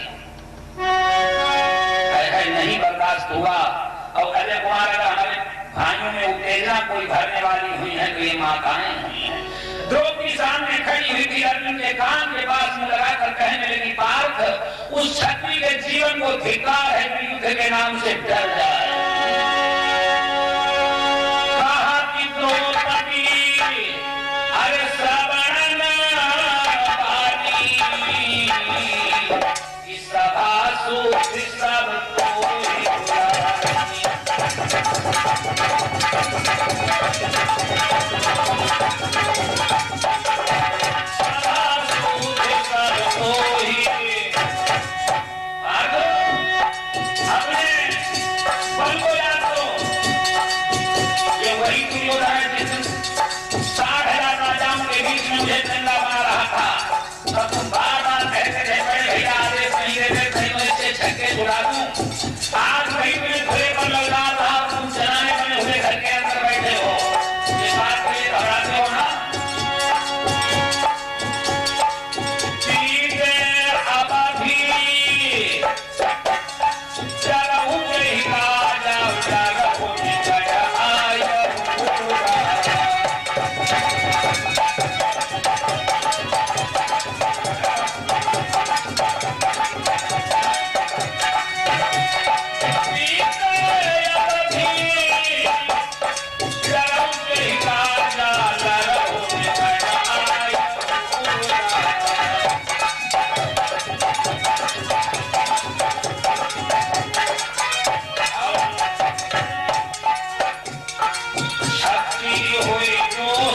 नहीं बर्दाश्त हुआ। और अजय कुमार अगर हमारे भाइयों में उत्तेजना कोई भरने वाली हुई है तो ये माताएं हुई हैं। द्रौपदी सामने खड़ी हुई थी, अर्जुन के कान के पास में लगाकर कहने लगी पार्थ उस क्षत्रिय के जीवन को धिक्कार है कि युद्ध के नाम से डर जाए। कहा कि द्रौपदी अरे श्रवण पानी सभा सुख सब आज कहीं मेरे घरे पर लग रहा था तुम चलाने बने हुए घर के अंदर बैठे हो, ये बात के लिए घबराते हो ना? चीजें अब भी चलऊ के ही राजा जगह में गया आया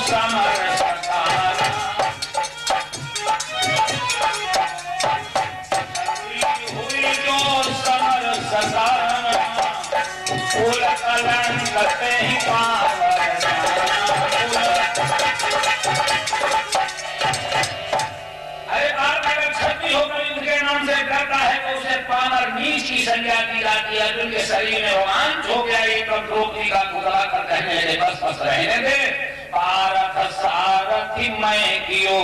समर सतारा, हुई जो समर सतारा, फूल कलंक ते ही पावर जाना। अरे बात अगर क्षति होकर युद्ध के नाम से करता है तो उसे पामर नीच की संज्ञा दी जाती है। अर्जुन के शरीर में रोमांच हो गया, एकदम द्रौपदी का पुतला कर कहने लगे बस बस रहने दे, पारथ सारथी मैं कियो,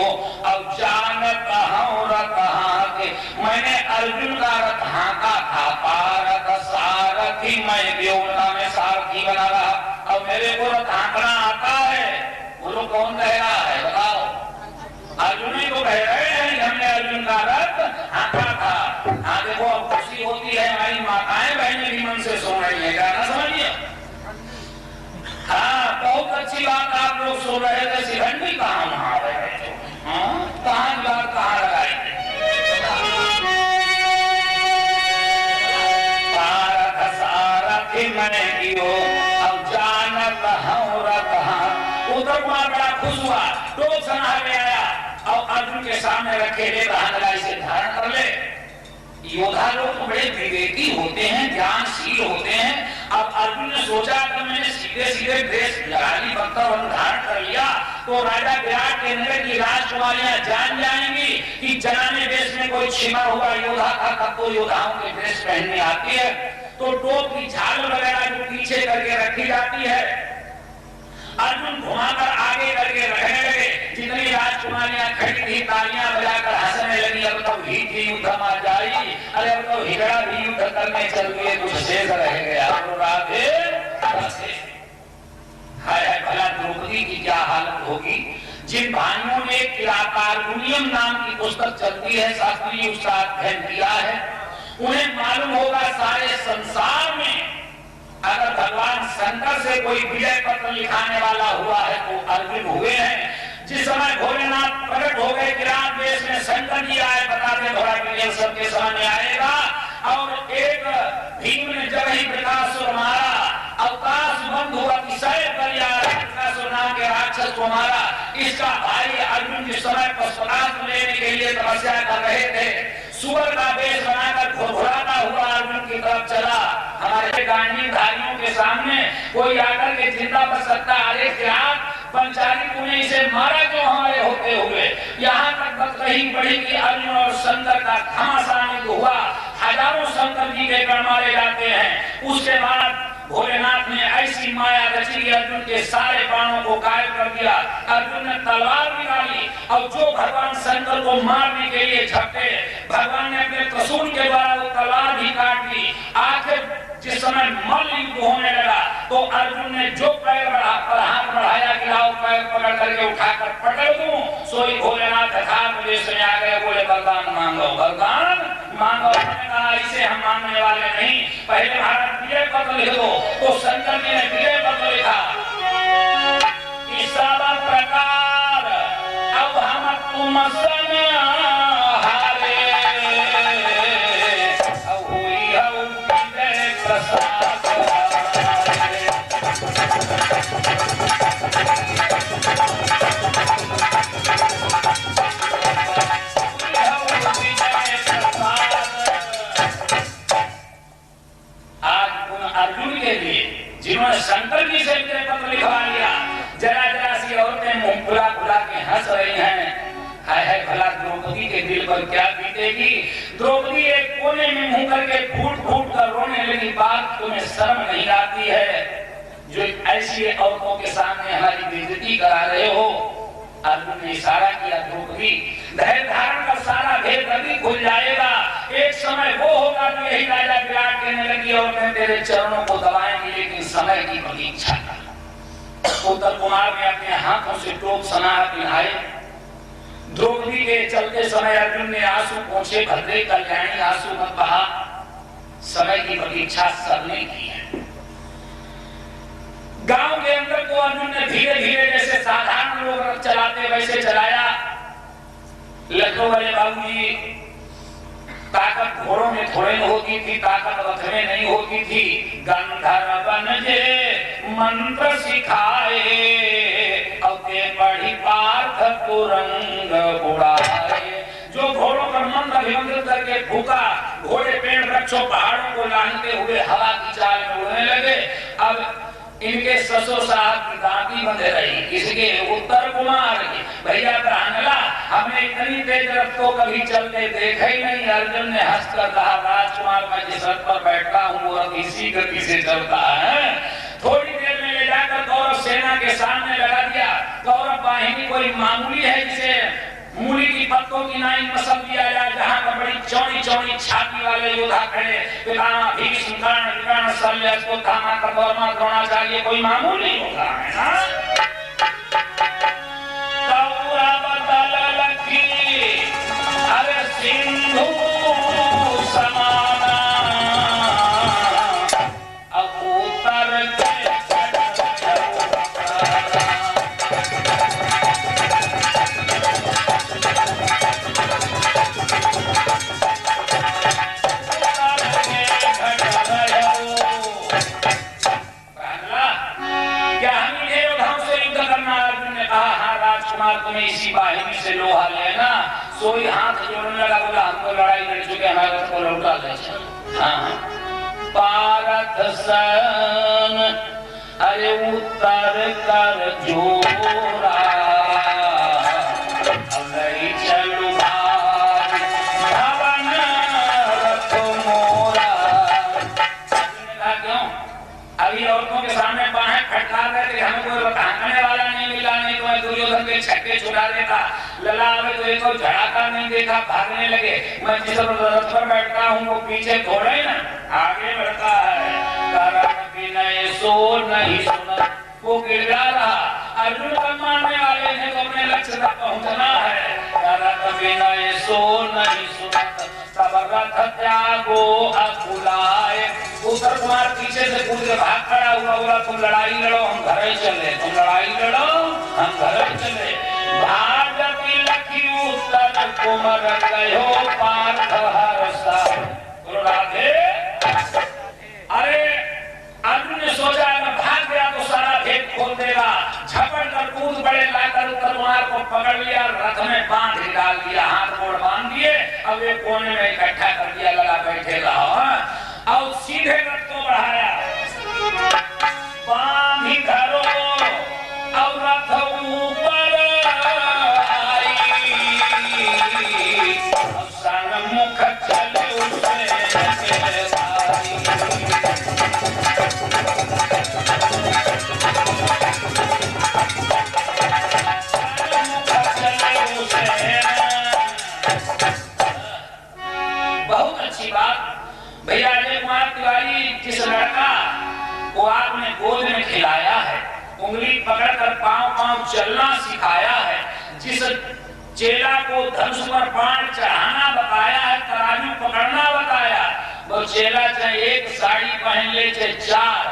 अब जानत हूं रथ हाके, मैंने अर्जुन का रथ हाका था, पारथ सारथी मैं कियो, उनका मैं सारथी बना रहा, अब मेरे को रथ हाकना आता है। बोलो कौन कह रहा है बताओ? अर्जुन ही तो कह रहे हैं हमने अर्जुन का रथ हाका था। हाँ देखो अब खुशी होती है, हमारी माताएं बहनें भी मन से सुन रही है, गाना समझिए। हाँ बहुत अच्छी बात आप लोग सुन रहे थे, शिखंडी कहाँ वहां रहे थे, कहाँ बात कहाँ लगाई थे। पारथ सारथी मैंने कियो, अब जानत हूं रथ हाके। उद्धव कुमार बड़ा खुश हुआ, टोल सना में आया और अर्जुन के सामने रखे ले इसे धारण कर ले। योद्धा लोग तो बड़े विवेकी होते हैं, ज्ञानशील होते हैं। अब अर्जुन ने सोचा कि मैंने सीधे सीधे ड्रेस लगा ली, वस्त्र धारण कर लिया तो राजा विराट के नगर की राजकुमारियां जान जाएंगी कि जनाने देश में कोई छिपा हुआ योद्धा था, तब तो योद्धाओं के ड्रेस पहनने आती है। तो टोप की झाल वगैरह जो पीछे करके रखी जाती है, अर्जुन घुमाकर आगे करके रखने लगे। जितनी राजकुमारियां खड़ी थी तालियां बजाकर हंसने लगी, अब तो ही युद्ध मार जाई, अरे अब तो हिजड़ा भी युद्ध करने चल गए, कुछ शेष रह गया। राधे राधे। हाय हाय भला द्रौपदी की क्या हालत होगी। जिन भाइयों ने किरातार्जुनीयम नाम की पुस्तक चलती है, शास्त्रीय उसका अध्ययन किया है, उन्हें मालूम होगा सारे संसार में अगर भगवान शंकर से कोई विजय पत्र लिखाने वाला हुआ है तो अर्जुन हुए हैं। जिस समय भोलेनाथ प्रकट हो गए किरात देश में, शंकर जी आए, बताते थोड़ा क्लियर सबके सामने आएगा। और एक भीम ने जब ही वृकासुर मारा, अवकाश बंद हुआ, अतिशय वृकासुर नाम के राक्षस को मारा। इसका भाई अर्जुन जिस समय पशुपतास्त्र लेने के लिए तपस्या कर रहे थे, सुअर का वेश बनाकर घुरघुराता हुआ अर्जुन की तरफ चला। हमारे गांडीवधारियों के सामने कोई आकर के जिंदा कर सकता, अरे क्या पंचाली तूने इसे मारा क्यों हमारे होते हुए। यहाँ तक बात कही बड़ी कि अर्जुन और शंकर का घमासान हुआ, हजारों शंकर जी के गण मारे जाते हैं। उसके बाद भोलेनाथ ने ऐसी माया रची कि अर्जुन के सारे बाणों को गायब कर दिया। अर्जुन ने तलवार निकाली और जो भगवान शंकर को मारने के लिए झपटे, भगवान ने अपने त्रिशूल के द्वारा वो तलवार भी काट दी। आखिर जिस समय मल्ल युद्ध होने लगा तो अर्जुन ने जो पैर हाथ बढ़ाया कि लाओ पैर पकड़ करके उठाकर पकड़ दूं, सोई भोलेनाथ यथार्थ वेश में आ गए, बोले वरदान मांगो, वरदान मांगो। कहा इसे हम मांगने वाले नहीं, पहले महाराज विजय पत्र लिख दो। तो शंकर जी ने विजय पत्र लिखा कि सब प्रकार अब हम तुम सन हारे, अब हुई हो विजय प्रसाद। अर्जुन के लिए जिन्होंने शंकर जी से विजय पत्र लिखवा लिया, जरा जरा सी औरतें मुंह खुला खुला के हंस रही हैं। हाय हाय भला द्रौपदी के दिल पर क्या बीतेगी। द्रौपदी एक कोने में मुंह करके फूट फूट कर रोने लगी। बात तुम्हें शर्म नहीं आती है जो ऐसी औरतों के सामने हमारी बेइज्जती करा रहे हो। अर्जुन ने इशारा किया, द्रौपदी धैर्य धारण का सारा भेद कभी खुल जाएगा। एक समय वो होगा तो यही राजा विराट कहने लगी और मैं तेरे चरणों को दबाएंगे, लेकिन समय की प्रतीक्षा कर। उत्तर कुमार ने अपने हाथों से टोप सनाह पिन्हाए। द्रौपदी के चलते समय अर्जुन ने आंसू पोंछे, भद्रे कल्याणी आंसू मत बहा। समय की प्रतीक्षा सबने की है। गांव के अंदर तो अर्जुन ने धीरे धीरे जैसे साधारण लोग रथ चलाते वैसे चलाया। लखनऊ वाले बाबूजी, ताकत घोड़ों में थोड़े में होती थी, ताकत रथ में नहीं होती थी। गंधर्व बन जे मंत्र सिखाए, और ते को रंग उड़ाए। जो घोड़ों पर मंद अभिमंत्रित करके फूका, घोड़े पेड़ वृक्षों पहाड़ों को लांघते हुए हवा की चाल में उड़ने लगे। अब इनके ससुर साहब की दांती बंधे रही। किसके? उत्तर कुमार की। भैया ब्राह्मणा, हमने इतनी तेज रथ को कभी चलते देखा ही नहीं। अर्जुन ने हंसकर कहा, राजकुमार मैं जिस रथ पर बैठा हूँ वो रथ इसी गति से चलता है। थोड़ी देर में ले जाकर कौरव सेना के सामने लगा दिया। कौरव वाहिनी कोई मामूली है जिसे मूली की पत्तों की नाई मसल दिया जाए, जहाँ पर बड़ी चौड़ी चौड़ी छाती वाले योद्धा खड़े, पितामह भीष्म कर्ण विकर्ण शल्य अश्वत्थामा कर्दमा द्रोणाचार्य, कोई मामूली योद्धा है ना। कौरव दल लखी अरे सिंधु समाना, अब उतर के तुम्हें इसी बाहिनी से लोहा लेना। सोई हाथ जोड़ने लगा, बोला हम तो लड़ाई लड़ चुके, हमारे को लौटा ले। हाँ, पारथ सन अरे उतर कर जोरा, चलू भवन रथ मोरा। क्यों? अभी औरतों के सामने बाहें फटका रहे थे, हमें कोई बताने वाला नहीं मिला, नहीं तो मैं दुर्योधन के छक्के छुड़ा देता। लला में तो एक झड़ाका नहीं देखा, भागने लगे। मैं जिस रथ पर बैठता हूँ वो पीछे थोड़े ना आगे बढ़ता है। कारण विनय सो नहीं सुना, वो गिड़गिड़ा रहा। अर्जुन को मारने वाले ने तो अपने लक्ष्य तक पहुंचना है। कारण विनय सो नहीं सुना, तब रथ त्यागो अकुलाए। उत्तर कुमार पीछे से कूद के भाग खड़ा हुआ, बोला तुम लड़ाई लड़ो हम घर ही चले, तुम लड़ाई लड़ो हम घर ही चले। भाजपी लखी उत्तर कुमार गयो पार्थ हरसा। बोलो राधे। अरे अर्जुन ने सोचा अगर भाग गया तो सारा भेद खोल देगा। झपट कर कूद पड़े, लाकर उत्तर कुमार को पकड़ लिया, रथ में बांध डाल दिया, हाथ गोड़ बांध दिए। अब एक कोने में इकट्ठा कर दिया, लगा बैठे रहो। और सीधे रथ को बढ़ाया, बांधी धरो और रथ ऊपर आई। अब संग मुख चले उससे बहुत अच्छी बात। भैया अजय कुमार तिवारी जिस लड़का को आपने गोद में खिलाया है, उंगली पकड़कर पांव पांव चलना सिखाया है, जिस चेला को धनुष पर बाण चढ़ाना बताया है, तराजू पकड़ना बताया, वो चेला चाहे एक साड़ी पहन ले चाहे चार,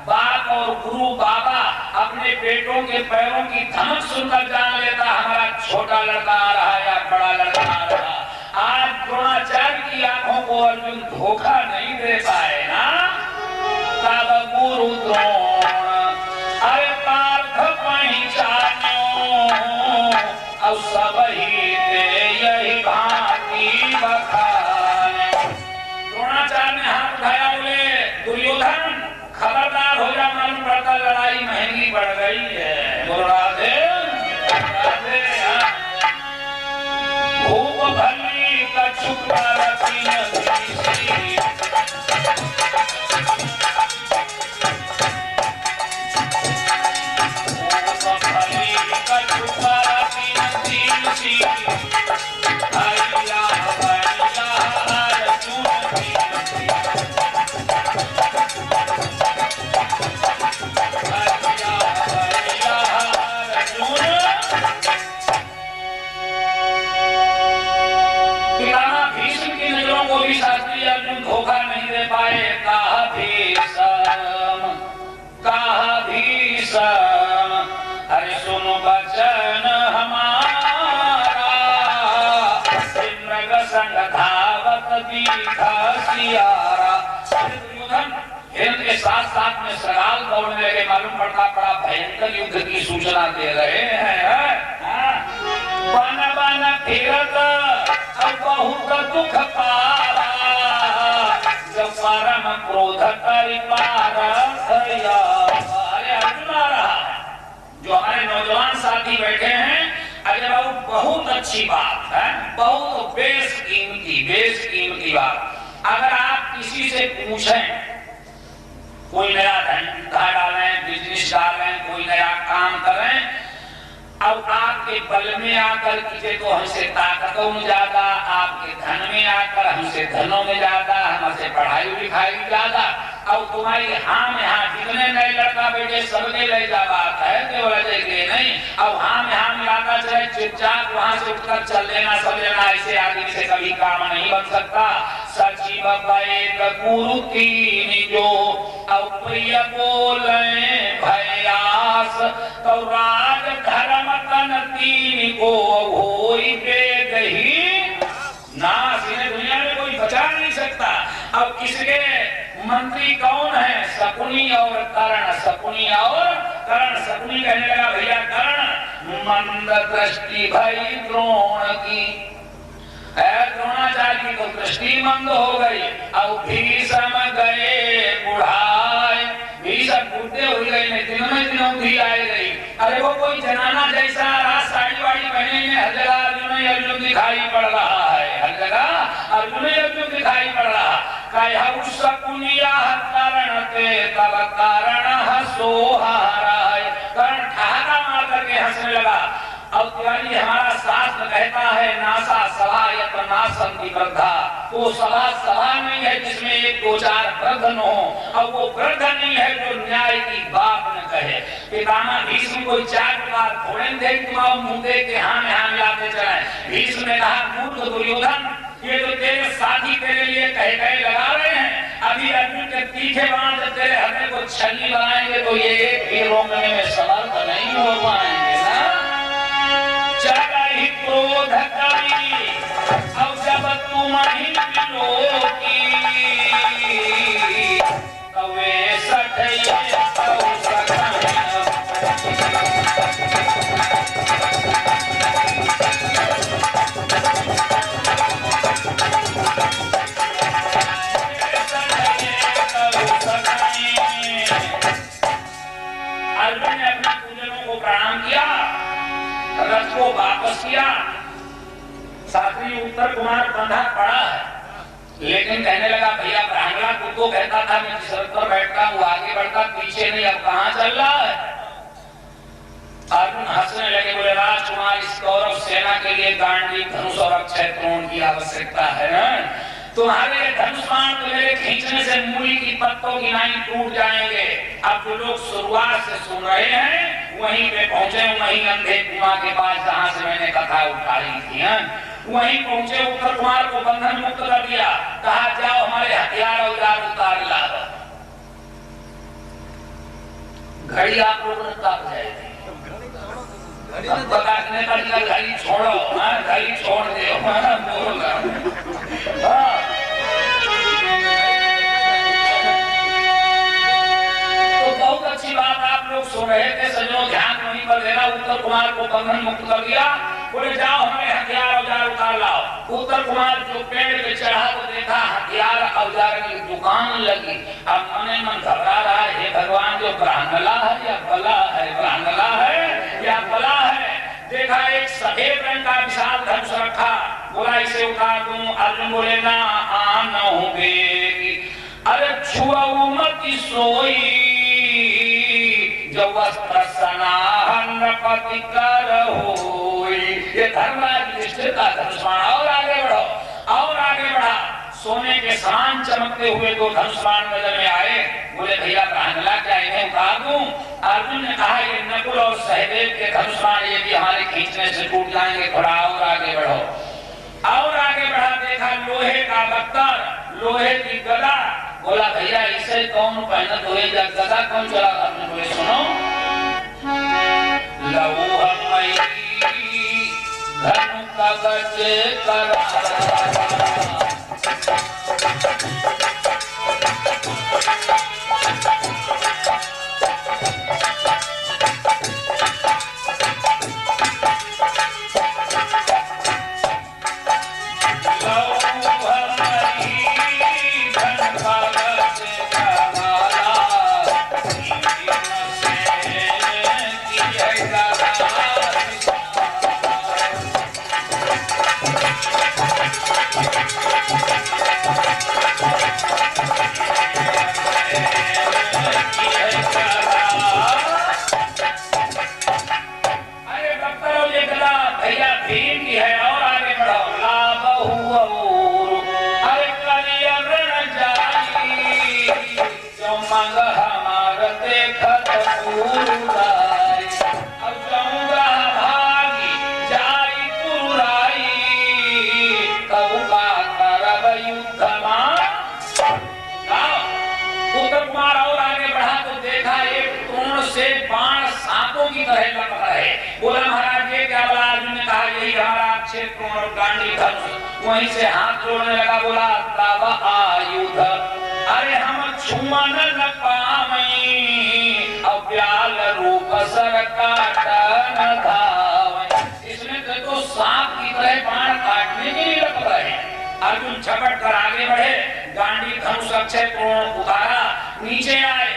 बाप और गुरु बाबा अपने बेटों के पैरों की धमक सुनकर जान लेता हमारा छोटा लड़का आ रहा है या बड़ा लड़का आ रहा। आज द्रोणाचार्य की आंखों को अर्जुन धोखा नहीं दे पाए ना। तब गुरु द्रोण अरे पार्थ पहचानो, और सब ही यही भांति बखाने। द्रोणाचार्य ने हाथ उठाया, बोले दुर्योधन खबरदार हो जा, मालूम पड़ता लड़ाई महंगी बढ़ गई है। बोल राधे राधे। भूप भली कछुक रति नदीसी, भूप भली कछुक रति नदीसी, भैया भैया अर्जुन की। शास्त्री अर्जुन धोखा नहीं दे पाए। कहा भीषम अरे सुनो वचन हमारा, मृग संग धावत दीखा सियारा। दुर्योधन हिरण के साथ साथ में सगाल दौड़ने लगे, मालूम पड़ता बड़ा भयंकर युद्ध की सूचना दे रहे हैं। बन बन फिरत अब बहुत दुख पारा, जब परम क्रोध करि पार थया। अरे अर्जुन आ रहा है। जो हमारे नौजवान साथी बैठे हैं, अरे बाबू बहुत अच्छी बात है, बहुत बेशकीमती बात। अगर आप किसी से पूछें, कोई नया धंधा डालें, बिजनेस डालें, कोई नया काम करें, अब आपके बल में आकर किसे तो हमसे ताकतों में ज्यादा, आपके धन में आकर हमसे धनों में ज्यादा, हमसे पढ़ाई लिखाई ज्यादा, अब तुम्हारी हाँ में हाँ जितने नए लड़का बेटे सबके ले जा बात है, केवल के नहीं। अब हाँ में हाँ मिलाता चले, चुपचाप वहां से उठकर चल लेना, सब लेना, ऐसे आदमी से कभी काम नहीं बन सकता। सचिव गुरु की जो अप्रिय बोले भयास, तो राज धर्म तन तीन को होई बेगही नाश। इन्हें दुनिया में कोई बचा नहीं सकता। अब किसके मंत्री कौन है? शकुनी और कर्ण। शकुनी और कर्ण। शकुनी कहने लगा भैया कर्ण, मंद दृष्टि भई द्रोण की, द्रोणाचार्य की तो दृष्टि मंद हो गई। अब भीषम गए बुढ़ाए, भीषम बुढ़े हो गए, दिनों में दिनों भी आए गई। अरे वो कोई जनाना जैसा रात साड़ी वाड़ी पहने में हर जगह अर्जुन दिखाई पड़ रहा है, हर जगह अर्जुन दिखाई पड़ रहा। शकुनिया कर्ण ते तब कारण सोहाराय, कर्ण ठहाका मार करके हंसने लगा। अब तिवारी हमारा शास्त्र कहता है नासा सभा यत्र नासं की वृद्धा, वो सभा नहीं है जिसमें एक दो चार वृद्ध न हो। अब वो वृद्ध नहीं है जो न्याय की बात न कहे। पितामह भीष्म कोई चार बार थोड़े थे कि मुंह दे के हाँ में हाँ मिलाते चले। भीष्म ने कहा मूर्ख दुर्योधन, ये तो तेरे साथी तेरे लिए कहे लगा रहे हैं, अभी अर्जुन के तीखे बाण जब तेरे हृदय को छलनी बनाएंगे तो ये एक भी रोकने में समर्थ नहीं हो पाएंगे ना। क्रोध करी अब जब तुम ही मिलोगी, तवे सठिए तव सखन। अर्जुन ने अपने पूजनों को प्रणाम किया, रथ को वापस किया। साथी उत्तर कुमार बंधा पड़ा है, लेकिन कहने लगा भैया ब्राह्मणा को कहता था मैं जिस रथ पर बैठता हूँ आगे बढ़ता पीछे नहीं, अब कहाँ चल रहा है? अर्जुन हंसने लगे, बोले राजकुमार इस कौरव सेना के लिए गांडी धनुष और अक्षय त्रोण की आवश्यकता है ना। तुम्हारे धनुष बाण तो मेरे खींचने से मूली की पत्तों की नाई टूट जाएंगे। अब जो लोग शुरुआत से सुन रहे हैं वहीं पे पहुंचे, वहीं अंधे कुआं के पास जहां से मैंने कथा उठाई थी, वहीं पहुंचे। उत्तर कुमार को बंधन मुक्त कर दिया, कहा जाओ हमारे हथियार औजार उतार लाओ। घड़ी आप लोगों ने काट जाएगी, घड़ी छोड़ो, घड़ी छोड़ दो, तो बहुत अच्छी बात आप लोग सुन रहे थे। सजो ध्यान वहीं पर देना। उत्तर कुमार को बंधन मुक्त कर दिया, बोले जाओ हमारे हथियार औजार उतार लाओ। उत्तर कुमार जो पेड़ पे चढ़ा तो देखा हथियार औजार की दुकान लगी। अब मने मन घबरा रहा है, हे भगवान जो ब्राह्मणला है या बला है, ब्राह्मणला है या बला है। देखा एक सफेद रंग का विशाल धनुष रखा, बोला इसे उतार दूं। अर्जुन बोले ना आना होंगे, अरे छुआऊ मत सोई जो वस्त्र सनाहन पति कर होई। ये धर्मराज युधिष्ठिर का धनुष बाण। और आगे बढ़ो, और आगे बढ़ा। सोने के समान चमकते हुए दो धनुष बाण नजर में आए। बोले भैया ब्राह्मणला क्या इन्हें उतार दूं? अर्जुन ने कहा ये नकुल और सहदेव के धनुष बाण ये भी हमारे खींचने से टूट जाएंगे, थोड़ा और आगे बढ़ो। और आगे बढ़ा, देखा लोहे का बख्तर, लोहे की गदा। बोला भैया इसे कौन पहनत हुए, गदा कौन चला? आपने बोले सुनो, लौहमयी धनु कवच करा। तरह लग रहे। बोला महाराज ये क्या? बोला अर्जुन ने कहा यही हमारा क्षेत्र और गांडी धनुष। वहीं से हाथ जोड़ने लगा, बोला तब आयुध अरे हम छुमन न पावई, अव्याल रूप सर काटन धावई। इसमें तो सांप की तरह बाण काटने के लिए लग रहे। अर्जुन झपट कर आगे बढ़े, गांडी धनुष अक्षय कोण उतारा, नीचे आए,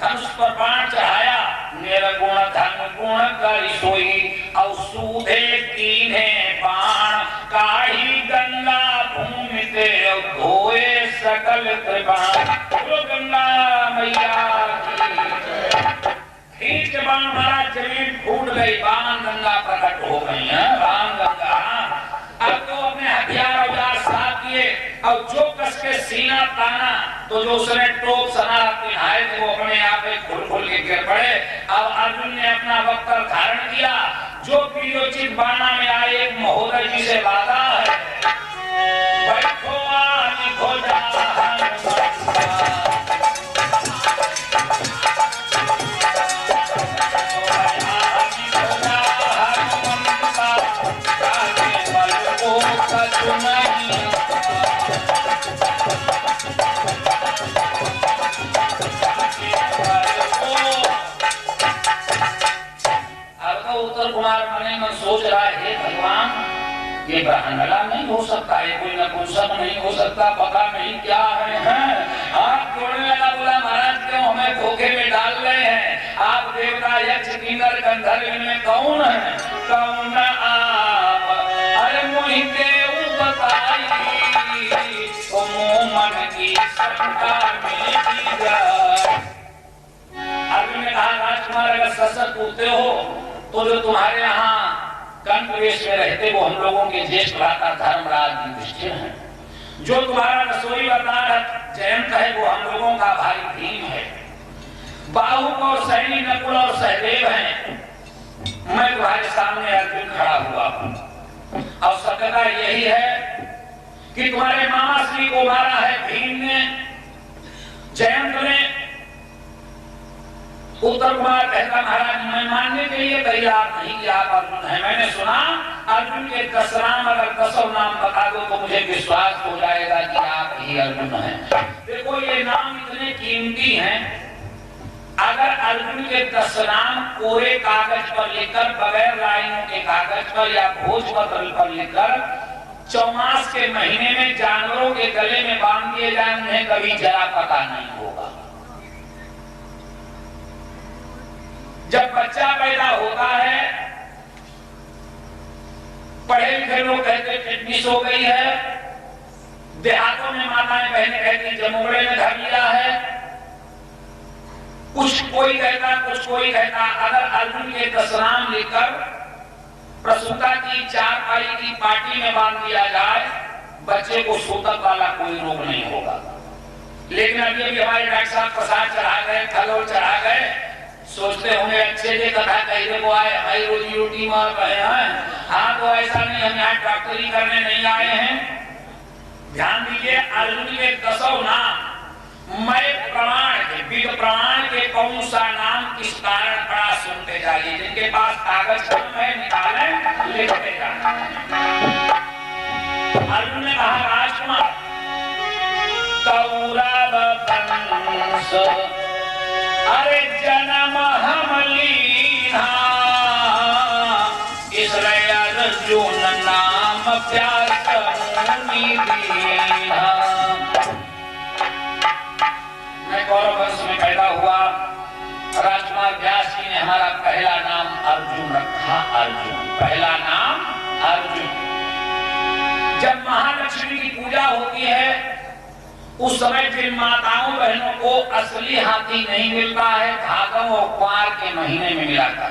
धनुष पर बाण चढ़ाया, निर्गुण धन गुण कर सोई, और सूधे कीन्हे बाण काढ़ी गंगा भूमि ते धोए सकल त्रिबाण। बोलो गंगा मैया की। खींच बाण मारा, जमीन फूट गई, बाण गंगा प्रकट हो गई है। बाण गंगा अब तो अपने हथियार औजार साथ किए और जो कस के सीना ताना, तो जो उसने टोप सना पिन्हाए थे वो अपने आप में खुल खुल के गिर पड़े। अब अर्जुन ने अपना वक्र धारण किया, जो पीलोचित बाणा में आए एक महोदय जी से वादा है, बैठो आनी खोजा सोच रहा है भगवान ये ब्रह्मला नहीं हो सकता है, कोई नपुंसक नहीं हो सकता, पता नहीं क्या है। हाथ जोड़ने लगा, बोला महाराज क्यों हमें धोखे में डाल रहे हैं? आप देवता यक्ष किन्नर गंधर्व में कौन है? कौन आप? अरे मोहिते बताई तो मन की शंका मिट जाए। अर्जुन ने कहा राजकुमार अगर सशक्त पूछते हो तो जो तुम्हारे यहाँ कंठवेश में रहते वो हम लोगों के ज्येष्ठ भ्राता धर्मराज युधिष्ठिर हैं। जो तुम्हारा रसोई वरदान जयंत है वो हम लोगों का भाई भीम है। बाहुक और सैनी नकुल और सहदेव हैं। मैं तुम्हारे सामने अर्जुन खड़ा हुआ हूँ और सत्यता यही है कि तुम्हारे मामा श्री को मारा है भीम ने, जयंत ने। उत्तर कुमार कहता महाराज मैं मानने के लिए तैयार नहीं कि आप अर्जुन हैं। मैंने सुना अर्जुन के 10 नाम, अगर 10 नाम बता दो तो मुझे विश्वास हो जाएगा कि आप ही अर्जुन हैं। देखो ये नाम इतने कीमती हैं, अगर अर्जुन के 10 नाम कोरे कागज पर लिखकर, बगैर लाइनों के कागज पर या भोजपत्र पर लिखकर 24 के महीने में जानवरों के गले में बांध दिए जाए, उन्हें कभी जरा पता नहीं होगा। जब बच्चा पैदा होता है, पढ़े लिखे लोग कहते फिटनेस हो गई है, देहातों में माताएं बहनें कहती जमुगड़े में धर लिया है, कुछ कोई कहता कुछ कोई कहता। अगर अर्जुन के 10 नाम लिखकर प्रसूता की 4 पाई की पार्टी में बांध दिया जाए, बच्चे को सूतक वाला कोई रोग नहीं होगा। लेकिन अभी अभी हमारे डॉक्टर साहब प्रसाद चढ़ा गए, फल चढ़ा गए, सोचते होंगे अच्छे से कथा कहने को आए, हमारी रोजी रोटी मार रहे हैं। हाँ तो ऐसा नहीं, हम यहाँ डॉक्टरी करने नहीं आए हैं। ध्यान दीजिए अर्जुन के 10 नाम मैं प्रमाण के, विद प्रमाण के कौन सा नाम किस कारण पड़ा सुनते जाइए। जिनके पास कागज कम है निकालें, लिखते जाए। अर्जुन ने कहा राजकुमार कौरव कंस अरे जन्म हम लीना, इसलिए अर्जुन नाम प्यार करूनी दीना। मैं कौरव वंश में पैदा हुआ, राजकुमार व्यास जी ने हमारा पहला नाम अर्जुन रखा। अर्जुन पहला नाम अर्जुन। जब महालक्ष्मी की पूजा होती है उस समय जिन माताओं बहनों को असली हाथी नहीं मिलता है, भादव और कुआर के महीने में मिला था,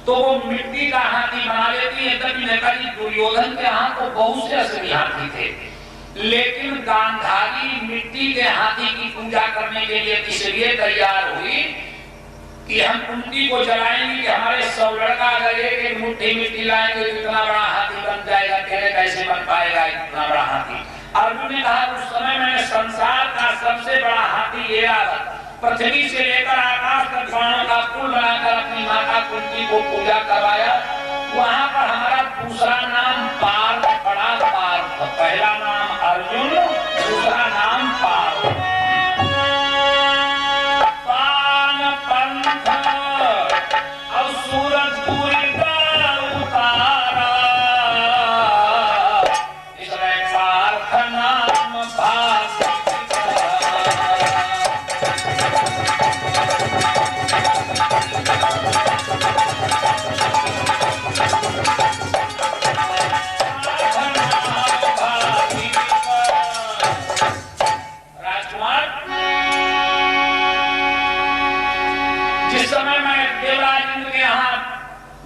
तो वो मिट्टी का हाथी बना लेती है। तभी नेताजी दुर्योधन के यहाँ तो बहुत से असली हाथी थे, लेकिन गांधारी मिट्टी के हाथी की पूजा करने के लिए इसलिए तैयार हुई कि हम कुंती को जलाएंगे कि हमारे 100 लड़का अगर एक मुट्ठी मिट्टी लाएंगे तो इतना बड़ा हाथी बन जाएगा, तेरे कैसे बन पाएगा इतना बड़ा हाथी। अर्जुन ने कहा उस समय मैंने संसार का सबसे बड़ा हाथी ऐरावत पृथ्वी से लेकर आकाश तक बाणों का पुल बनाकर अपनी माता कुंती को पूजा करवाया। वहां पर हमारा दूसरा नाम पार्थ पड़ा। पार्थ, पहला नाम अर्जुन, दूसरा नाम पार्थ। पान पंथ और सूरज उतारा, इसमें पार्थ नाम पार्थ।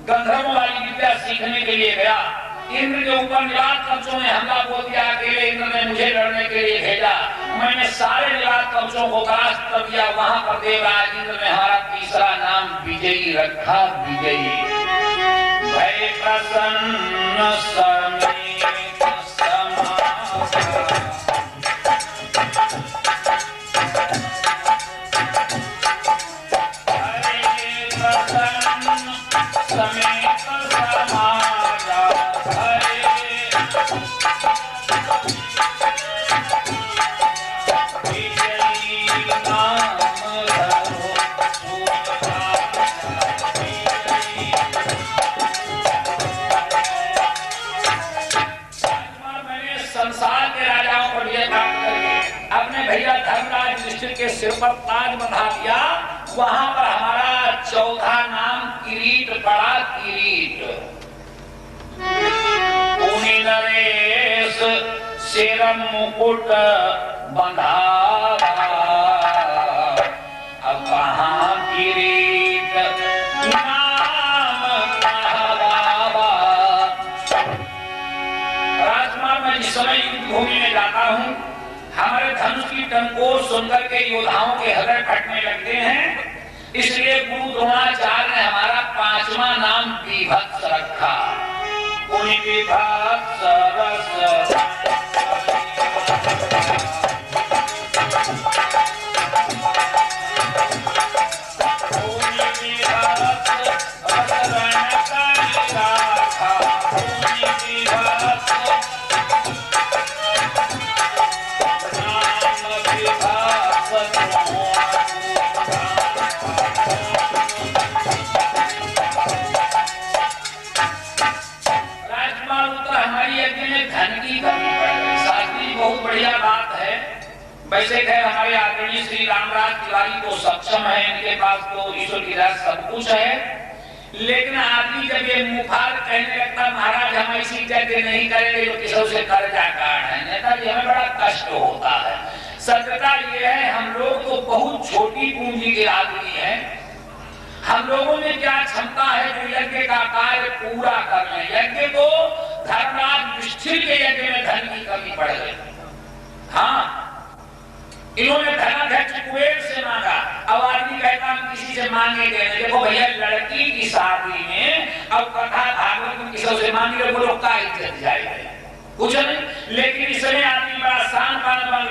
गंधर्वों वाली विद्या सीखने के लिए गया। इंद्र के ऊपर निराट कवचों ने हमला बोल दिया। अकेले इंद्र ने मुझे लड़ने के लिए भेजा। मैंने सारे निराट कवचों को परास्त कर दिया। वहां पर देवराज इंद्र ने हमारा तीसरा नाम विजयी रखा। विजयी। भय प्रसन्न समेत समासा, समेत समाजा, विजयी नाम धरो मैंने संसार के राजाओं पर विजय प्राप्त करके अपने भैया धर्मराज युधिष्ठिर के सिर पर ताज बंधा दिया। वहां पर हमारा चौथा नाम किरीट पड़ा। किरीट। पुनि नरेश सिर मुकुट बंधावा, अब कहाँ किरीट नाम कहावा। राजकुमार, मैं जिस समय युद्ध भूमि में जाता हूँ, हमारे धनुष की टंकोर सुनकर के योद्धाओं के हृदय फटने लगते हैं। इसलिए गुरु द्रोणाचार्य ने हमारा पांचवा नाम विभत्स रखा। पुनि विभत्स रस, पुनि विभत्स रस राखा, पुनि विभत्स बहुत बढ़िया बात है। वैसे खैर हमारे आदरणीय श्री रामराज तिवारी तो सक्षम है, इनके पास तो ईश्वर की राज सब कुछ है। लेकिन आदमी जब ये मुफार कहने लगता महाराज हम ऐसी जगह नहीं करेंगे तो किसी से कर्जा काट है, नेताजी हमें बड़ा कष्ट होता है। सत्यता ये है हम लोग तो बहुत छोटी पूंजी के आदमी हैं। हम लोगों में क्या क्षमता है जो यज्ञ का कार्य पूरा कर लें। यज्ञ तो धर्मराज युधिष्ठिर के यज्ञ में धन की कमी पड़ गई। हाँ, इन्होंने धनाध्यक्ष कुबेर से मांगा। अब आदमी कहता हम किसी से मांगेंगे नहीं। देखो भैया, लड़की की शादी में अब कथा भागवत में किसी से मांगे बोलो का इज्जत जाएगी, कुछ नहीं। लेकिन इसमें आदमी बड़ा शान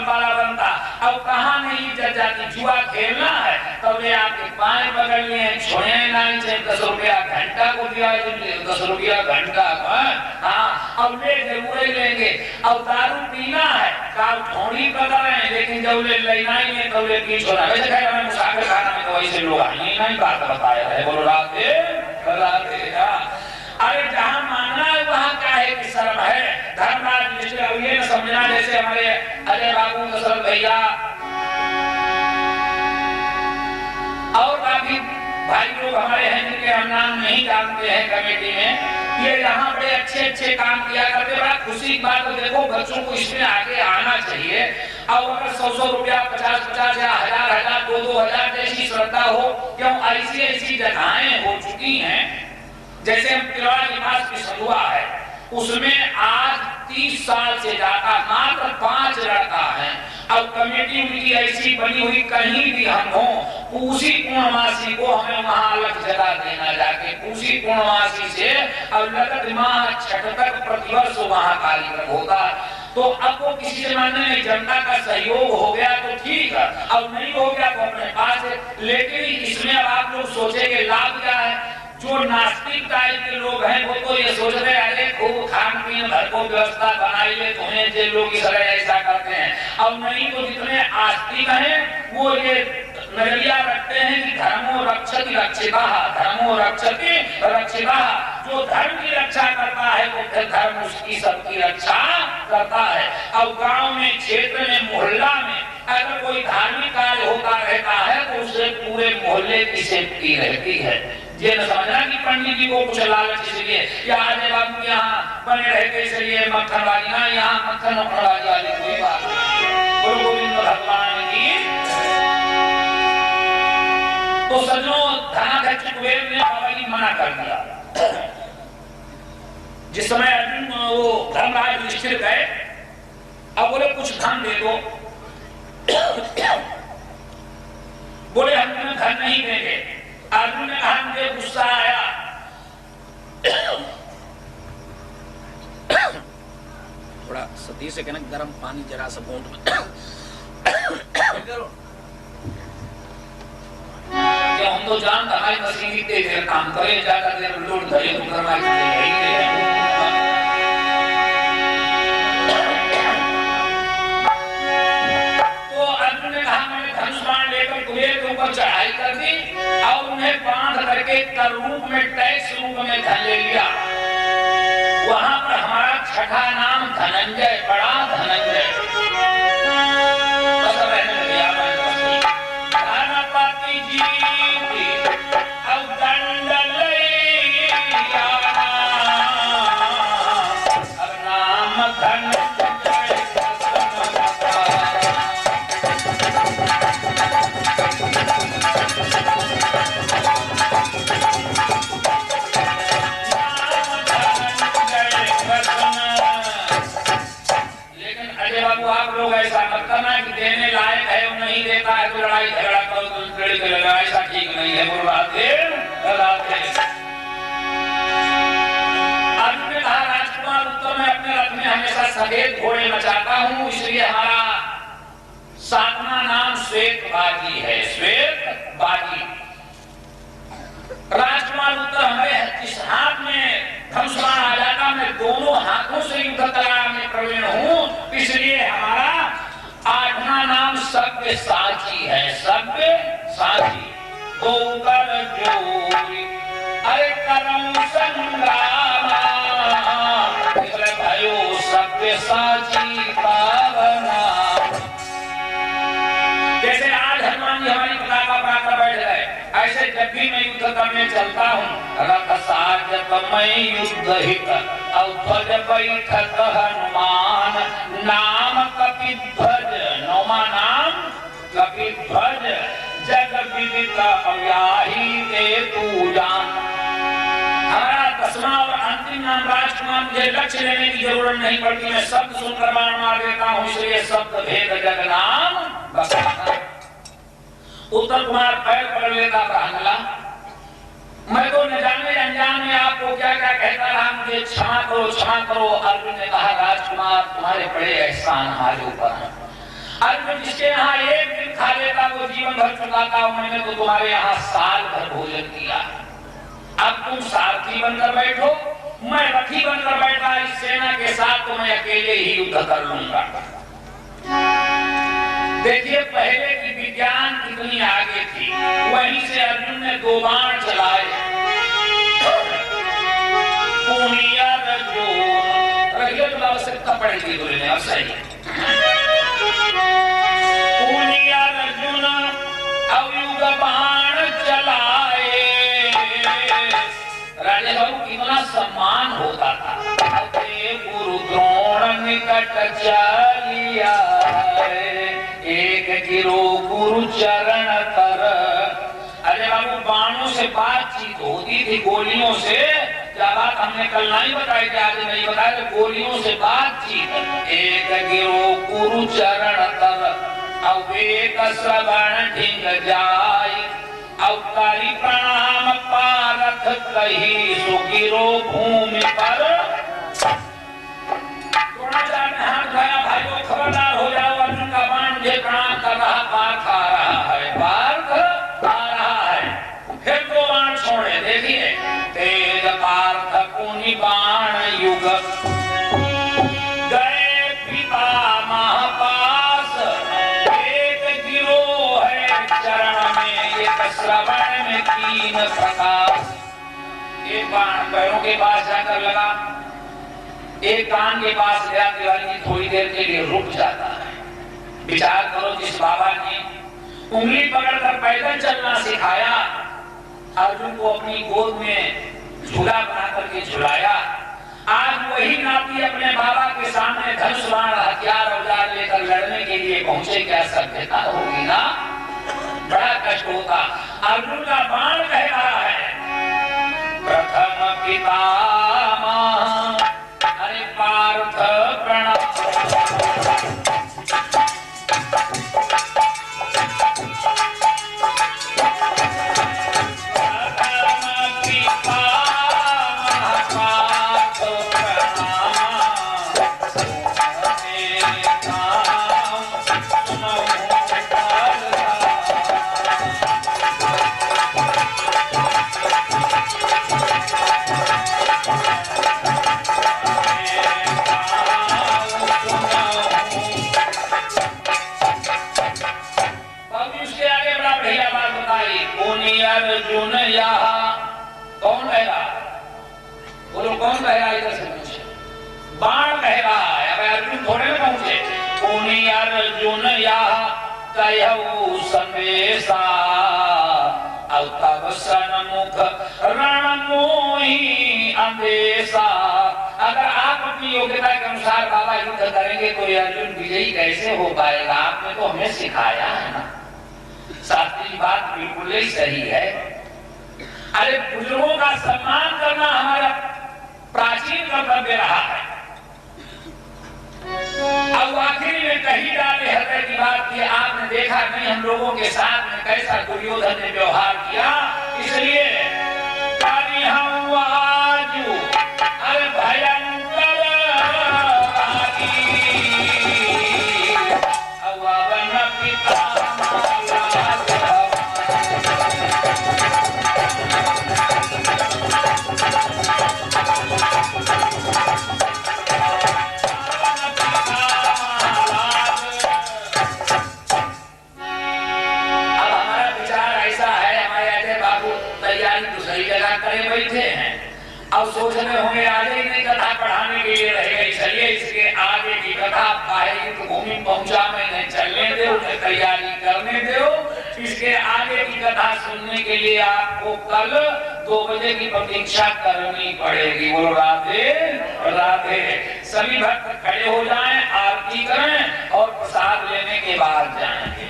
वाला बनता। अब कहाँ नहीं इज्जत जाती। जुआ खेलना है तब ये आपके पाए पकड़ लिए, छोड़े नहीं चाहिए। 10 रुपया घंटा को दिया, 10 रुपया घंटा का। हाँ, अब ले जरूर लेंगे। अब दारू पीना है काल ठोड़ी पता है, लेकिन जब ले लेना ही नहीं तब ले पीछे होना। वैसे खैर हमें मुसाफिर खाना में तो वैसे लोग नहीं बात बताया है। बोलो राधे राधे। अरे जहाँ मानना है वहाँ क्या है कि शर्म है। धर्मराज युधिष्ठिर ये न समझना जैसे हमारे अजय बाबू दशरथ भैया और काफी भाई लोग हमारे हैं जिनके हम नाम नहीं जानते हैं कमेटी में, ये यहाँ बड़े अच्छे अच्छे काम किया करते। बड़ा खुशी की बात है। देखो बच्चों को इसमें आगे आना चाहिए। और अगर 100 रुपया 50 या 1000 2-2000 जैसी श्रद्धा हो, क्यों ऐसी जगहें हो चुकी हैं। जैसे हम तिलवाड़ा निवास की संधुआ है, उसमें आज 30 साल से ज्यादा मात्र 5 लड़का है। अब कमेटी उनकी ऐसी बनी हुई, कहीं भी हम हो पूसी पूर्णमासी को हमें वहां अलग जगह देना जाके। पूसी पूर्णमासी से अब लगत माह छठ तक प्रतिवर्ष वहां कार्यक्रम होता। तो अब वो किसी से मानने नहीं, जनता का सहयोग हो गया तो ठीक है, अब नहीं हो गया तो अपने पास है। लेकिन इसमें अब आप लोग सोचेंगे लाभ क्या है। जो नास्तिक टाइप के लोग हैं वो तो ये सोच रहे अरे खूब खान पीन भर को व्यवस्था बनाइए, तुम्हें जो लोग इस तरह ऐसा करते हैं। अब नहीं तो जितने आस्तिक हैं वो ये नजरिया रखते हैं कि धर्मो रक्षति रक्षिता, धर्मो रक्षति रक्षिता। जो धर्म की रक्षा करता है वो फिर धर्म उसकी सबकी रक्षा करता है। अब गांव में, क्षेत्र में, मोहल्ला में अगर कोई धार्मिक कार्य होता रहता है तो उससे पूरे मोहल्ले की सेफ्टी रहती है। ये न समझना कि पंडित जी को कुछ लालच इसलिए या आजे बाबू यहाँ बने रहते इसलिए मक्खनबाजी, ना यहाँ मक्खन मक्खनबाजी वाली कोई बात नहीं। गुरु गोविंद भगवान की। तो सजनों, धनाध्यक्ष कुबेर ने बाबा जी मना कर दिया। जिस समय अर्जुन वो धर्मराज युधिष्ठिर गए, अब बोले कुछ धन दे दो। बोले हम तुम्हें धन नहीं देंगे। अर्जुन ने कहा मुझे गुस्सा आया, थोड़ा सती से कहना गर्म पानी जरा सा घूंट में क्या हम तो जानते हमारी मशीन इतने देर काम करे, ज्यादा देर लोड धरे तो अर्जुन ने कहा मैंने धनुष बाण लेकर कुबेर के ऊपर चढ़ाई कर दी और उन्हें बांध करके कर रूप में, टैक्स रूप में धन ले लिया। वहां पर हमारा छठा नाम धनंजय पड़ा, धनंजय। धनपति जी अब दंड लैया, अब नाम धनंजय। आप लोग ऐसा मत करना कि देने लायक है वो नहीं देता है तो लड़ाई झगड़ा करो, ऐसा ठीक नहीं है। अर्जुन ने कहा राजकुमार उत्तर मैं अपने रथ में हमेशा सफेद घोड़े मचाता हूँ, इसलिए हमारा सातवां नाम श्वेत बाजी है, श्वेत बाजी। राजकुमार उत्तर हमें इस हाथ में धनुष बाण आ जाता, मैं दोनों हाथों से युद्ध कला में प्रवीण हूँ, इसलिए हमारा आठवां नाम सभ्य साची है, सभ्य साची। तो कर जोरी अरे करम संग्राम, इसलिए भयो सभ्य साची पावना। जैसे आज हनुमान जी हमारी पताका पकड़ बैठ गए, ऐसे जब भी मैं युद्ध करने चलता हूँ रथ साजत मैं युद्ध हित और ध्वज बैठत हनुमान, नाम कपिध्वज, नौमा नाम कपिध्वज, जग विदित अव्याही ते तू जान। हमारा दसवां और अंतिम नाम राजकुमार, मुझे लक्ष्य लेने की जरूरत नहीं पड़ती, मैं शब्द सुनकर बाण मार देता हूँ, इसलिए शब्द भेद जग नाम बसाता। उत्तर कुमार पैर पकड़ लेता था, मैं तो न जाने अनजान में आपको क्या क्या कहता रहा, मुझे क्षमा करो क्षमा करो। अर्जुन ने कहा राजकुमार तुम्हारे बड़े एहसान हमारे ऊपर हैं। अर्जुन जिसके यहाँ एक दिन खा लेता वो जीवन भर चुकाता, मैंने तो तुम्हारे यहाँ साल भर भोजन किया। अब तुम सारथी बनकर बैठो, मैं रथी बनकर बैठा इस सेना के साथ, तो मैं अकेले ही युद्ध कर लूंगा। देखिए पहले की विज्ञान कितनी आगे थी, वहीं से अर्जुन ने दो बाण चलाए। तो आवश्यकता पड़ेगी बोलने और सही। अर्जुन अवयुग बाण चलाए, राजा बाबू कितना सम्मान होता था। गुरु द्रोण निकट चलिया, एक गिरो गुरु चरण कर। अरे बाबू बाणों से बातचीत होती थी, गोलियों से। क्या बात हमने कल नहीं बताई थी, आज नहीं बताया, तो गोलियों से बातचीत। एक गिरो गुरु चरण कर, अवेक श्रवण ढिंग जाय, अवतारी प्रणाम पारथ कही, सो गिरो भूमि पर। द्रोणाचार्य ने हाथ भाइयों खबरदार हो जाओ, अर्जुन का बाण मुझे प्रणाम कर रहा, पार्थ आ रहा है, पार्थ आ रहा है। फिर दो बाण छोड़े, देखिए तेज पार्थ पुनि बाण युग गए पितामह पास, एक गिरो है चरण में, एक श्रवण में तीन प्रकाश। एक बाण पैरों के पास जाकर लगा, एक कान के पास गया, दिवाली जी थोड़ी देर के लिए रुक जाता है। विचार करो, जिस बाबा ने उंगली पकड़कर पैदल चलना सिखाया, अर्जुन को अपनी गोद में झूला बना करके झुलाया, आज वही नाती अपने बाबा के सामने धनुष बाण हथियार औजार लेकर लड़ने के लिए पहुंचे, क्या सभ्यता होगी ना? बड़ा कष्ट होता। अर्जुन का बाण कह रहा है प्रथम पितामह, अरे पार्थ प्रणाम। अर्जुन यहाँ कौन कह रहा? बोलो कौन कह रहा? इधर से पूछे। बाण कह रहा है, अब अर्जुन थोड़े में पहुंचे। पुनि अर्जुन यहाँ कहऊ संदेशा, अब तब सन्मुख रण मोहि अंदेशा। अगर आप अपनी योग्यता के अनुसार बाबा युद्ध करेंगे तो अर्जुन विजयी कैसे हो पाएगा? आपने तो हमें सिखाया है ना। शास्त्री बात बिल्कुल ही सही है। अरे बुजुर्गों का सम्मान करना हमारा प्राचीन कर्तव्य रहा है। अब आखिरी में कही डाले हृदय की बात की, आपने देखा नहीं हम लोगों के साथ में कैसा दुर्योधन ने व्यवहार किया, इसलिए हम आजू अरे भयंकर पिता बैठे हैं। अब सोच रहे होंगे आगे की कथा पढ़ाने के लिए रह गई, चलिए इसके आगे की कथा पाही भूमि पहुंचा मैंने चलने दो, उन्हें तैयारी करने दो। इसके आगे की कथा सुनने के लिए आपको कल 2 बजे की प्रतीक्षा करनी पड़ेगी। बोलो राधे राधे। सभी भक्त खड़े हो जाएं, आरती करें और प्रसाद लेने के बाद जाएंगे।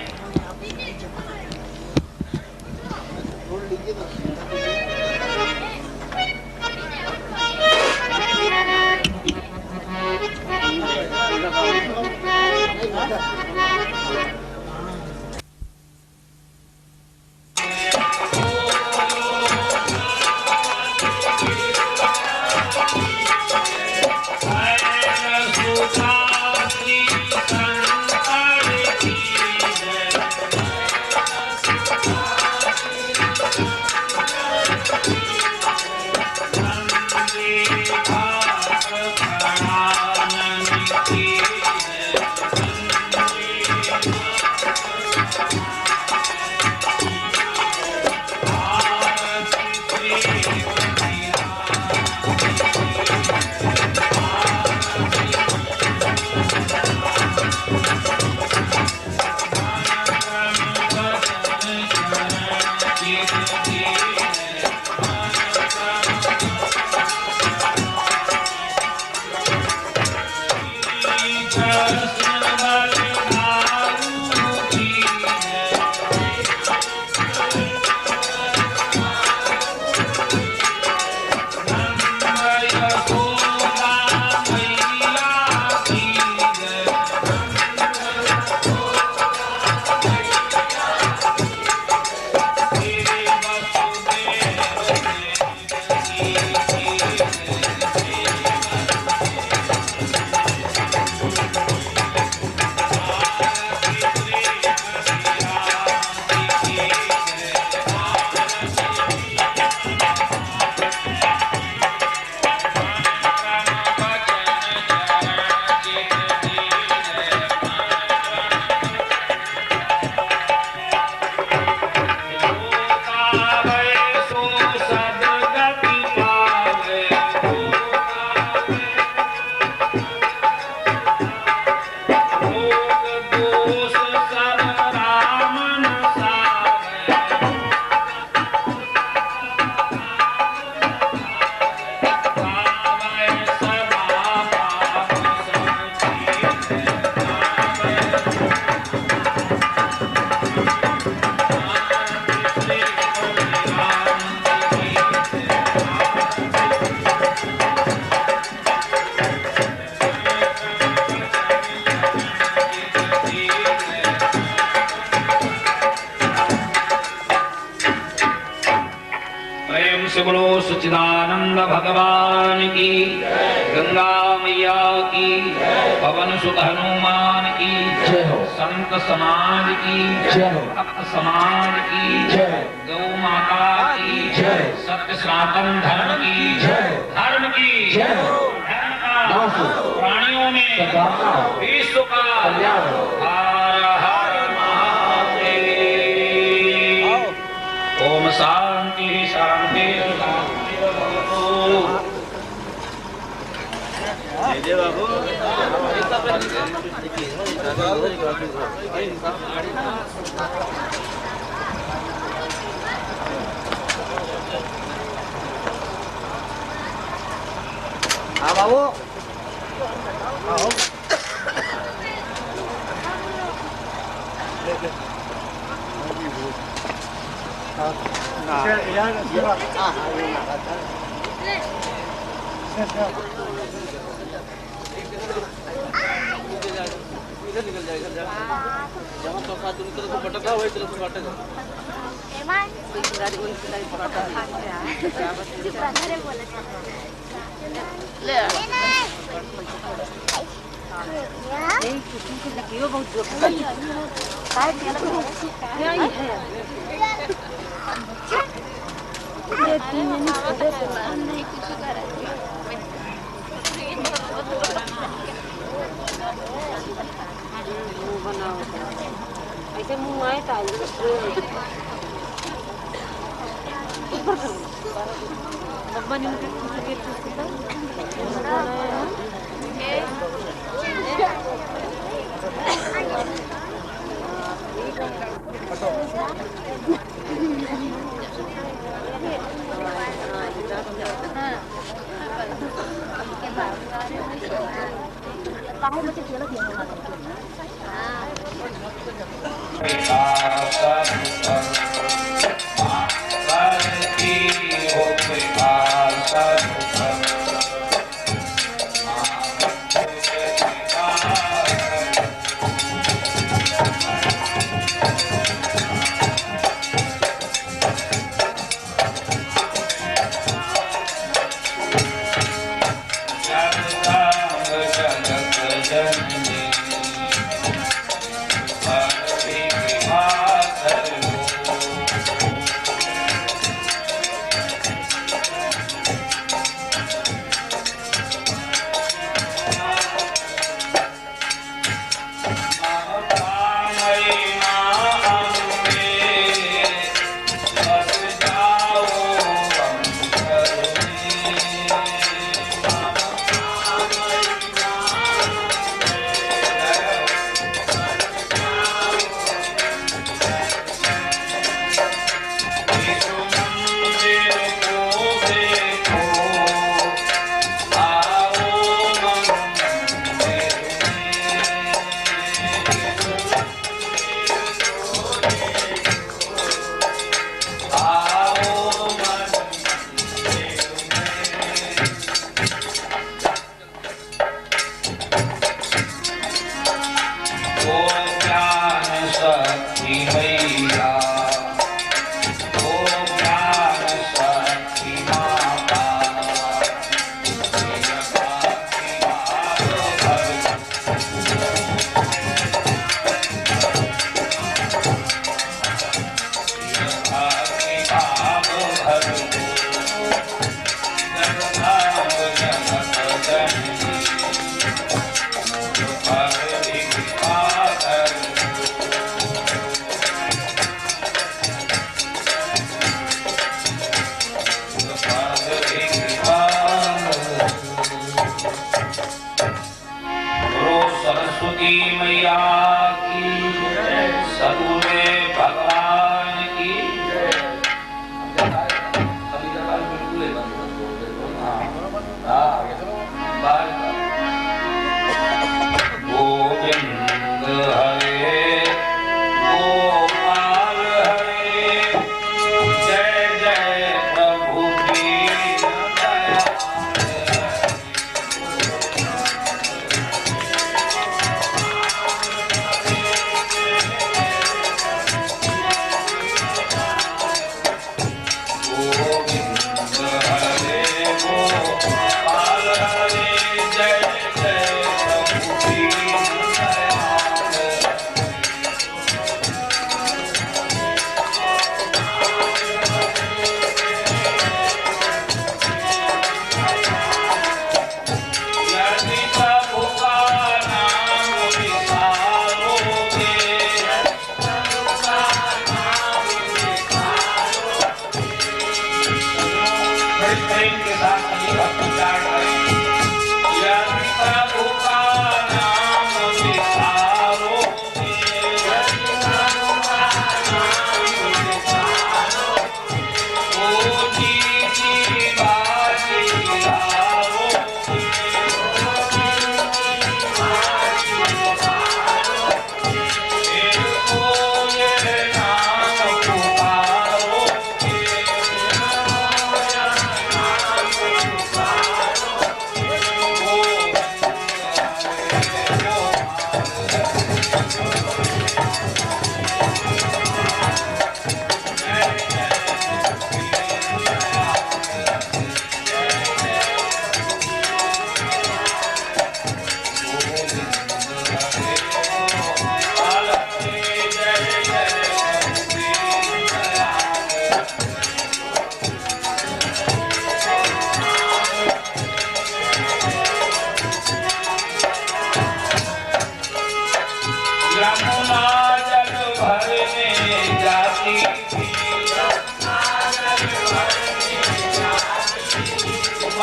बोलो सच्चिदानंद भगवान की, गंगा मैया की, पवन सुत हनुमान की, संत समाज की, भक्त समाज की, गौ माता की, सत्य सनातन धर्म की, धर्म की, धर्म का, प्राणियों में विश्व का हर हर महादेव। ओम शांति शांति शांति बाबू। हाँ बाबू निकल जाएगा जहाँ तो साथ उनके तो भटका हुआ इधर से भटका ऐसे मुंह आए था मम्मा ने मुझे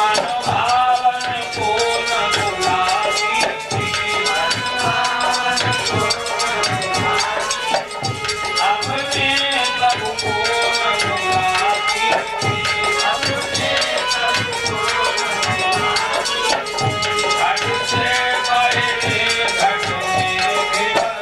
मन भावन को न बुलाती, अपने प्रभु को न बुलाती, घट से पहले घट में गिरती,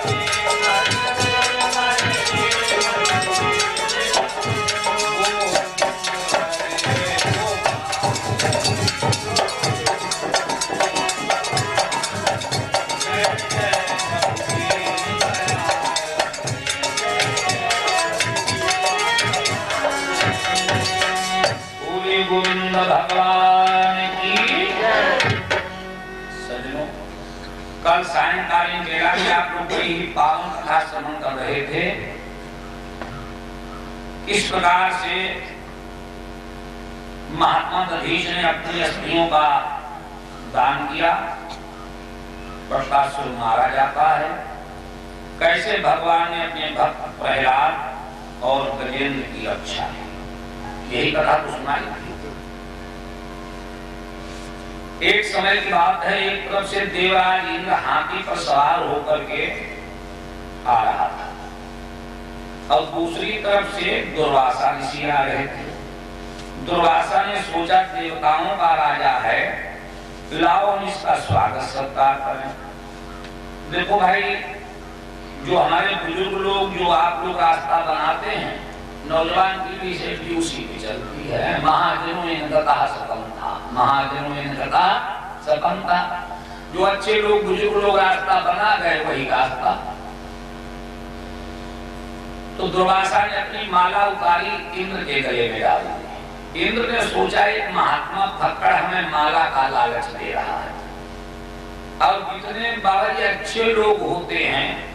गोविंद भगवान की। सज्जनों, कल सायंकालीन बेला में आप लोग बड़ी ही पावन कथा श्रवण कर रहे थे। इस प्रकार से महात्मा दधीच ने अपनी स्त्रियों का दान किया, प्रकाशुर मारा जाता है। कैसे भगवान ने अपने भक्त प्रहलाद और गजेंद्र की रक्षा की, यही कथा तो सुनाई थी। एक समय की बात है, एक तरफ से देवराज इंद्र हाथी पर सवार होकर के आ रहा था और दूसरी तरफ से दुर्वासा ऋषि आ रहे थे। दुर्वासा ने सोचा देवताओं का राजा है, लाओ हम इसका स्वागत सत्कार करें। देखो भाई, जो हमारे बुजुर्ग लोग, जो आप लोग रास्ता बनाते हैं, नौजवान पीढ़ी से भी उसी की चलती है। महाजनों ने कहा सकम था, महाजनों ने कहा सकम था। जो अच्छे लोग, बुजुर्ग लोग रास्ता बना गए, वही रास्ता। तो दुर्वासा ने अपनी माला उतारी, इंद्र के गले में डाल दी। इंद्र ने सोचा एक महात्मा फक्कड़ हमें माला का लालच दे रहा है, और जितने बाबा जी अच्छे लोग होते हैं